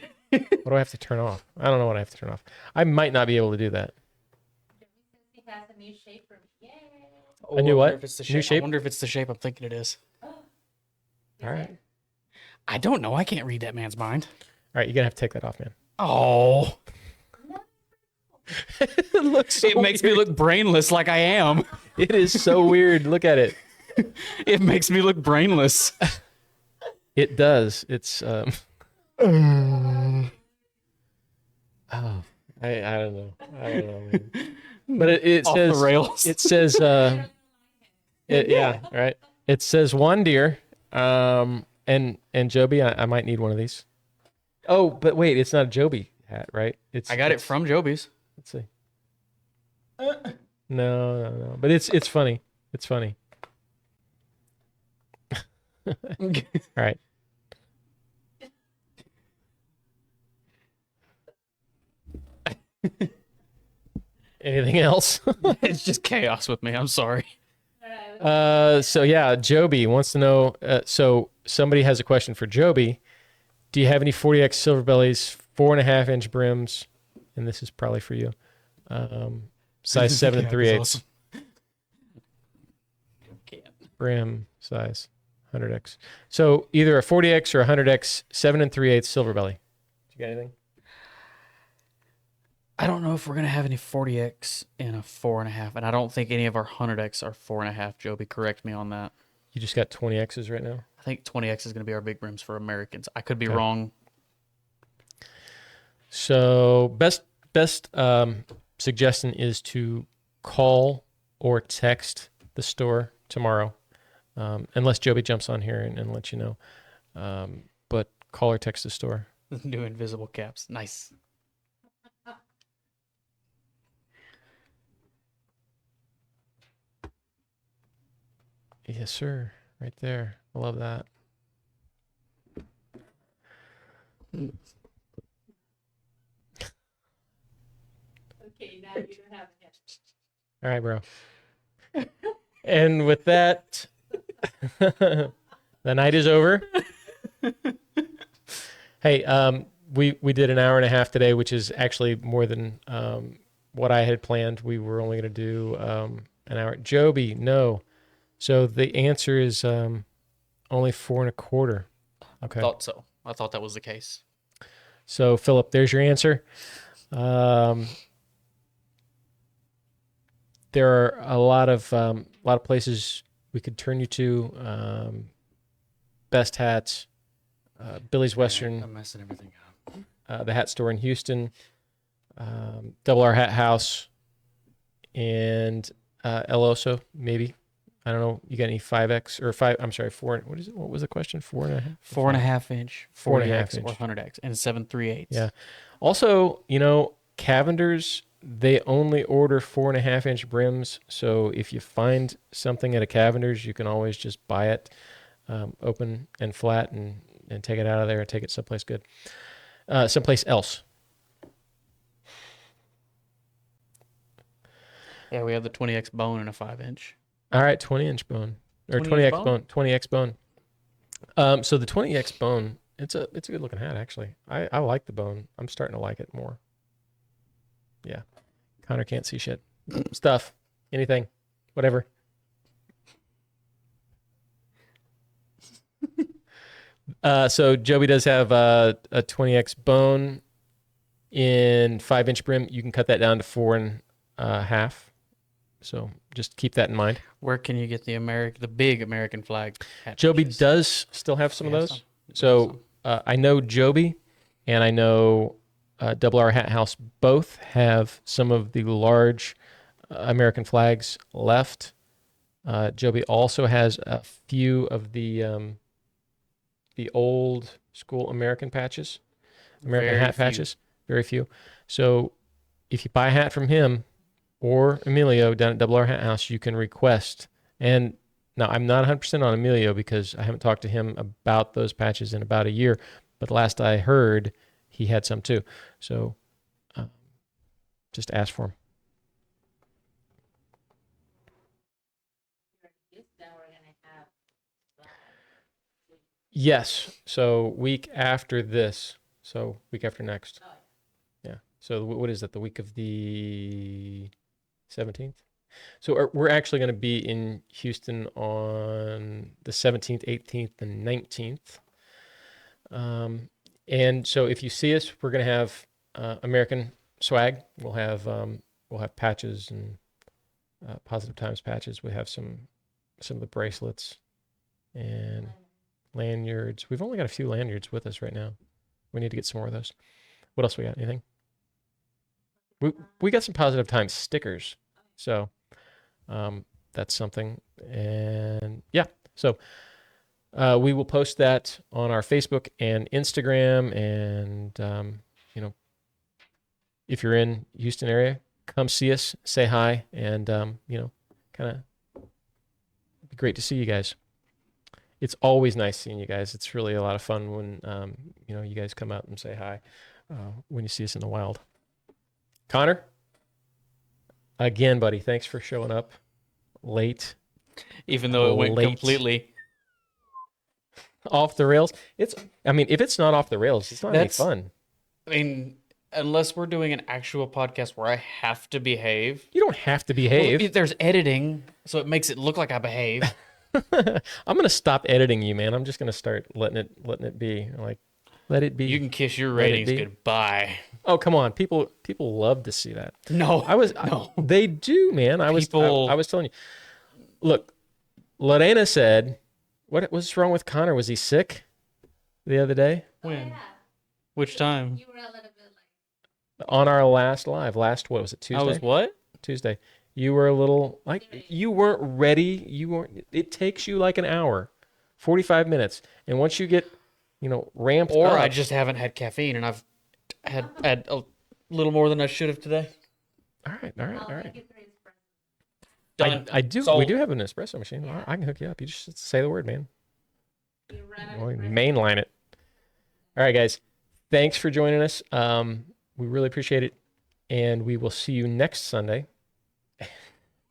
I have to turn off? I don't know what I have to turn off. I might not be able to do that. He has a new shape for me. Yay! Oh, A new I what? wonder if it's the New shape. I shape? wonder if it's the shape I'm thinking it is. All right. I don't know. I can't read that man's mind. All right, you're gonna have to take that off, man. Oh, It looks so it makes me weird. look brainless like I am. It is so weird. Look at it. It makes me look brainless. It does. It's oh, I don't know. Man. But it Off says the rails. it says Yeah, right. It says one deer. And Joby, I might need one of these. Oh, but wait, it's not a Joby hat, right? I got it it's from Joby's. Let's see. No. But it's funny. It's funny. All right. Anything else? It's just chaos with me. I'm sorry. All right. So yeah, Joby wants to know. So somebody has a question for Joby. Do you have any 40x silver bellies, 4.5-inch brims? And this is probably for you. Size 7 and 3/8. Awesome. Brim size 100x. So either a 40x or a 100x 7 and 3/8 silver belly. You got anything? I don't know if we're gonna have any 40x in a 4.5, and I don't think any of our 100x are 4.5. Joby, correct me on that. You just got 20x's right now. I think 20x is gonna be our big brims for Americans. I could be Okay. wrong. So best suggestion is to call or text the store tomorrow, unless Joby jumps on here and lets you know. But call or text the store. New invisible caps. Nice. Yes, sir. Right there. I love that. Okay, now you don't have a hint. All right, bro. And with that, the night is over. Hey, we did an hour and a half today, which is actually more than what I had planned. We were only going to do an hour. Joby, no. So the answer is only 4.25. Okay. Thought so. I thought that was the case. So Philip, there's your answer. There are a lot of places we could turn you to. Best Hats, Billy's Western, I'm messing everything up. the hat store in Houston, Double R Hat House, and El Oso, maybe. I don't know. You got any 5X or 5? I'm sorry, 4. What is it? What was the question? 4.5? 4.5 inch, 4.5 40x, or inch. 100x, and 7 3/8. Yeah. Also, Cavenders, they only order 4.5-inch brims. So if you find something at a Cavenders, you can always just buy it open and flat and take it out of there and take it someplace good, someplace else. Yeah, we have the 20x bone and a 5-inch. All right, 20-inch bone or 20X 20x bone, 20x bone. So the 20x bone, it's a good looking hat actually. I like the bone. I'm starting to like it more. Yeah, Connor can't see shit. Stuff, anything, whatever. So Joby does have a 20x bone in 5-inch brim. You can cut that down to 4.5. So just keep that in mind. Where can you get the big American flag hat? Joby patches? does still have some of We have those. some. We have So some. I know Joby and I know Double R Hat House both have some of the large American flags left. Joby also has a few of the old school American patches, American Very hat few. patches, very few. So if you buy a hat from him or Emilio down at Double R Hat House, you can request. And now I'm not 100% on Emilio because I haven't talked to him about those patches in about a year. But last I heard, he had some too. So just ask for him. This, then we're gonna have. Yes. So week after this. So week after next. Oh, Yeah. So what is that? The week of the 17th? So we're actually going to be in Houston on the 17th, 18th, and 19th. And so if you see us, we're going to have American swag. We'll have patches and Positive Times patches. We have some of the bracelets and lanyards. We've only got a few lanyards with us right now. We need to get some more of those. What else we got? Anything? We got some Positive Times stickers. So that's something. And yeah, so we will post that on our Facebook and Instagram. And, if you're in Houston area, come see us, say hi, and, kind of be great to see you guys. It's always nice seeing you guys. It's really a lot of fun when, you guys come out and say hi when you see us in the wild. Connor, again, buddy, thanks for showing up late. Even though it went Late. completely. Off the rails. If it's not off the rails, it's not any fun. I mean, unless we're doing an actual podcast where I have to behave. You don't have to behave. Well, there's editing, so it makes it look like I behave. I'm gonna stop editing you, man. I'm just gonna start letting it be. Like, let it be. You can kiss your Let it ratings be. goodbye. Oh, come on. People love to see that. No, They do, man. I was telling you. Look, Lorena said, what was wrong with Connor? Was he sick the other day? When? Yeah, Which time? you were a little bit like, On our last live, what was it, Tuesday? I was what? Tuesday. You were a little, like, you weren't ready. It takes you like an hour, 45 minutes. And once you get, ramped Or up. I just haven't had caffeine, and I've had a little more than I should have today. All right. I'll make it 3 espresso. Done. I do. Sold. We do have an espresso machine. Yeah. I can hook you up. You just say the word, man. You ran out Well, of espresso. mainline it. All right, guys. Thanks for joining us. We really appreciate it. And we will see you next Sunday.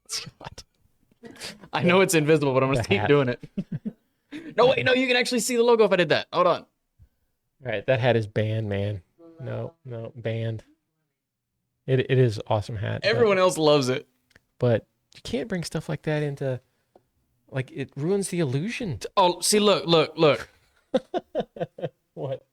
Scott. I know it's invisible, but I'm going The to keep hat. doing it. No, wait, no, you can actually see the logo if I did that. Hold on. All right, that hat is banned, man. No, banned. It is awesome hat. Everyone else loves it. But you can't bring stuff like that into, like, it ruins the illusion. Oh, see, look. What?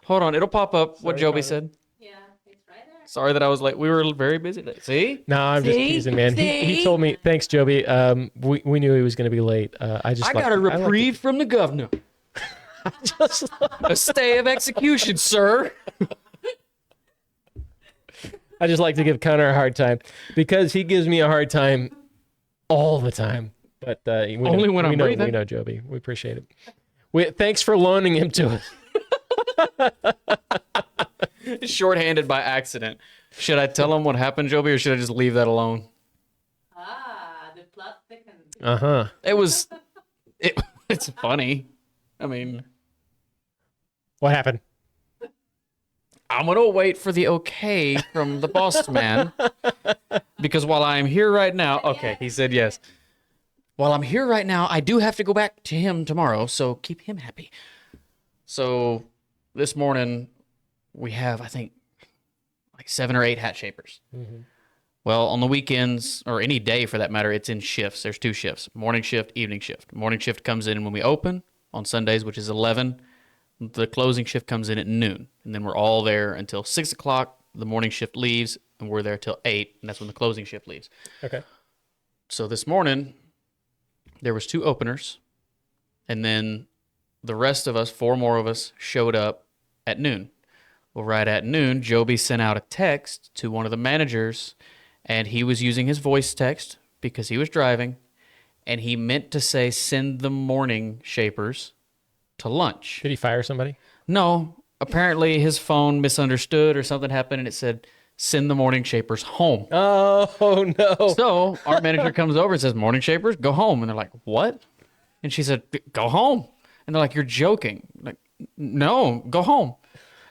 Hold on, it'll pop up what Sorry, Joby Connor. said. Yeah, it's right there. Sorry that I was late. We were very busy today. See? No, I'm just See? teasing, man. He See? told me, thanks, Joby. We knew he was going to be late. I got a reprieve from the governor. A stay of execution, sir. I just like to give Connor a hard time because he gives me a hard time all the time. But Only when I'm breathing. We know Joby. We appreciate it. Thanks for loaning him to us. Shorthanded by accident. Should I tell him what happened, Joby, or should I just leave that alone? The plot thickens. Uh-huh. It's funny. I mean, What happened? I'm going to wait for the okay from the boss man. Because while I'm here right now, okay, he said yes. While I'm here right now, I do have to go back to him tomorrow, so keep him happy. So this morning, we have, I think, like 7 or 8 hat shapers. Mm-hmm. Well, on the weekends, or any day for that matter, it's in shifts. There's 2 shifts, morning shift, evening shift. Morning shift comes in when we open on Sundays, which is 11. The closing shift comes in at noon, and then we're all there until 6 o'clock. The morning shift leaves, and we're there till 8, and that's when the closing shift leaves. Okay. So this morning, there was 2 openers, and then the rest of us, 4 more of us, showed up at noon. Well, right at noon, Joby sent out a text to one of the managers, and he was using his voice text because he was driving, and he meant to say, send the morning shapers to lunch. Did he fire somebody? No, apparently his phone misunderstood or something happened, and it said, send the morning shapers home. Oh, no. So our manager comes over and says, morning shapers, go home. And they're like, what? And she said, go home. And they're like, you're joking. Like, no, go home.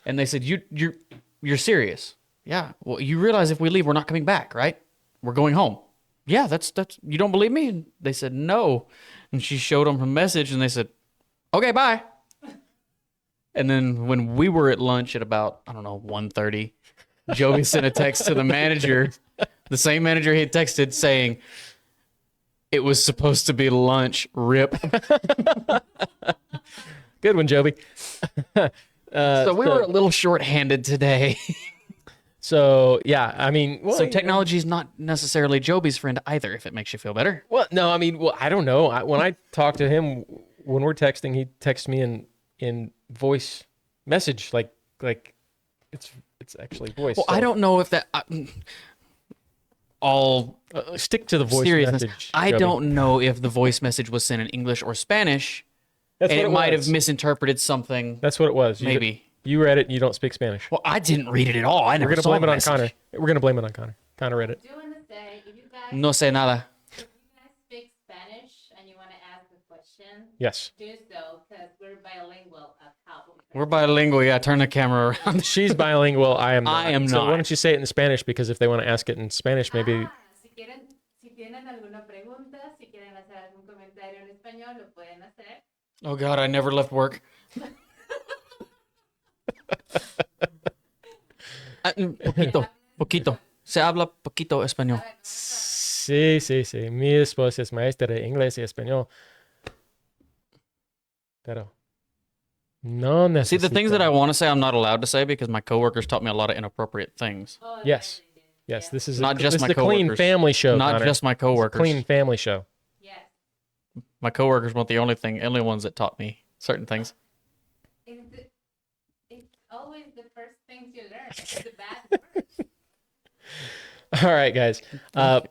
And they said, you're serious. Yeah. Well, you realize if we leave, we're not coming back, right? We're going home. Yeah, that's, you don't believe me? And they said, no. And she showed them a message and they said, okay, bye. And then when we were at lunch at about, 1:30, Joey sent a text to the manager, the same manager he had texted saying, it was supposed to be lunch, rip. Good one, Joby. So we were a little shorthanded today. So, yeah, I mean... Well, So technology is not necessarily Joby's friend either, if it makes you feel better. Well, no, I mean, I don't know. When I talk to him, when we're texting, he texts me in voice message, like it's actually voice. Well, so- I don't know if that... all Stick to the voice seriousness, message. I Joby. don't know if the voice message was sent in English or Spanish, That's and what it it might was. have misinterpreted something. That's what it was. Maybe. You read it and you don't speak Spanish. Well, I didn't read it at all. I We're never going to saw blame the it on message. Connor. We're going to blame it on Connor. Connor read it. I do want to say, if you guys, No sé nada. if you guys speak Spanish and you want to ask a question, Yes. do so, because we're bilingual at Cowboy. We're bilingual. Yeah, turn the camera around. She's bilingual. I am not. I am So not. why don't you say it in Spanish? Because if they want to ask it in Spanish, maybe. Si quieren, si tienen alguna pregunta, si quieren hacer algún comentario en español, lo pueden hacer. Oh God, I never left work. Poquito, poquito. Se habla poquito español. Sí, sí, sí. Mi esposa es maestra de inglés y español. Pero no necesito. See, the things that I want to say, I'm not allowed to say because my coworkers taught me a lot of inappropriate things. Oh, Yes. yeah, they did. Yes, Yeah. this is Not a, just this my is a clean coworkers. family show. Not Connor. just my It's a coworkers. clean family show. Yes. My coworkers weren't the only ones that taught me certain things. It's always the first things you learn. It's the bad words. All right, guys.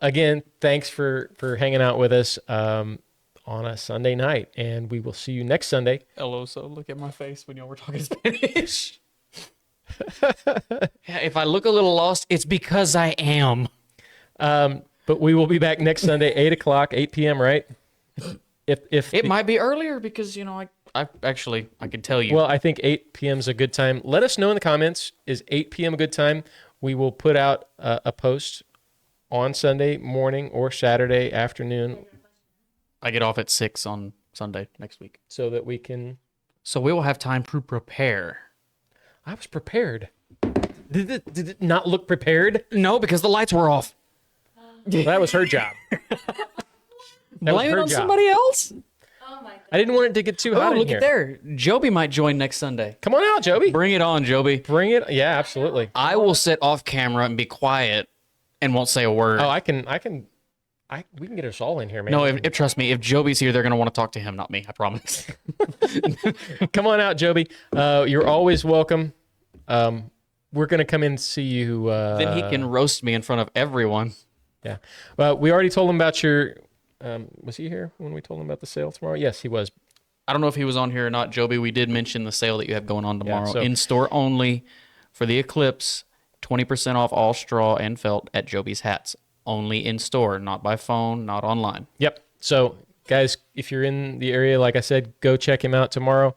Again, thanks for hanging out with us on a Sunday night, and we will see you next Sunday. Hello, so look at my face when y'all were talking Spanish. Yeah, if I look a little lost, it's because I am. But we will be back next Sunday, 8 o'clock, 8 p.m., right? If It might be earlier because, you know, I can tell you. Well, I think 8 p.m. is a good time. Let us know in the comments. Is 8 p.m. a good time? We will put out a post on Sunday morning or Saturday afternoon I get off at 6 on Sunday next week. so that we can. So we will have time to prepare. I was prepared. Did it not look prepared? No, because the lights were off. Well, that was her job. That was Blame it her on job. somebody else. Oh my God. I didn't want it to get too Oh, hot in look here. at there. Joby might join next Sunday. Come on out, Joby. Bring it on, Joby. Bring it. Yeah, absolutely. I will sit off camera and be quiet and won't say a word. Oh, we can get us all in here, man. No, if trust me, if Joby's here, they're going to want to talk to him, not me. I promise. Come on out, Joby. You're always welcome. We're gonna come in and see you. Then he can roast me in front of everyone. Yeah. Well, we already told him about your. Was he here when we told him about the sale tomorrow? Yes, he was. I don't know if he was on here or not, Joby. We did mention the sale that you have going on tomorrow. so- In store only for the Eclipse. 20% off all straw and felt at Joby's Hats. Only in store, not by phone, not online. Yep. So, guys, if you're in the area, like I said, go check him out tomorrow.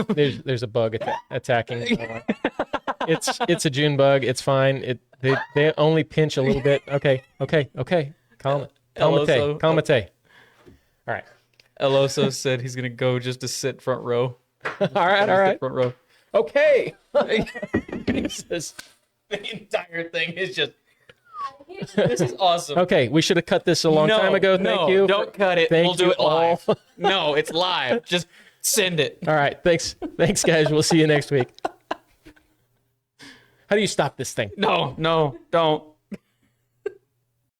There's a bug attacking. It's a June bug. It's fine. They only pinch a little bit. Okay. Calmate. All right. Eloso said he's going to go just to sit front row. All right. Front row. Okay. Jesus. The entire thing is just. This is awesome. Okay, we should have cut this a long time ago. Thank you. Don't cut it. Thank We'll do you it live. all. No, it's live. Just send it. All right. Thanks, guys. We'll see you next week. How do you stop this thing? No, don't.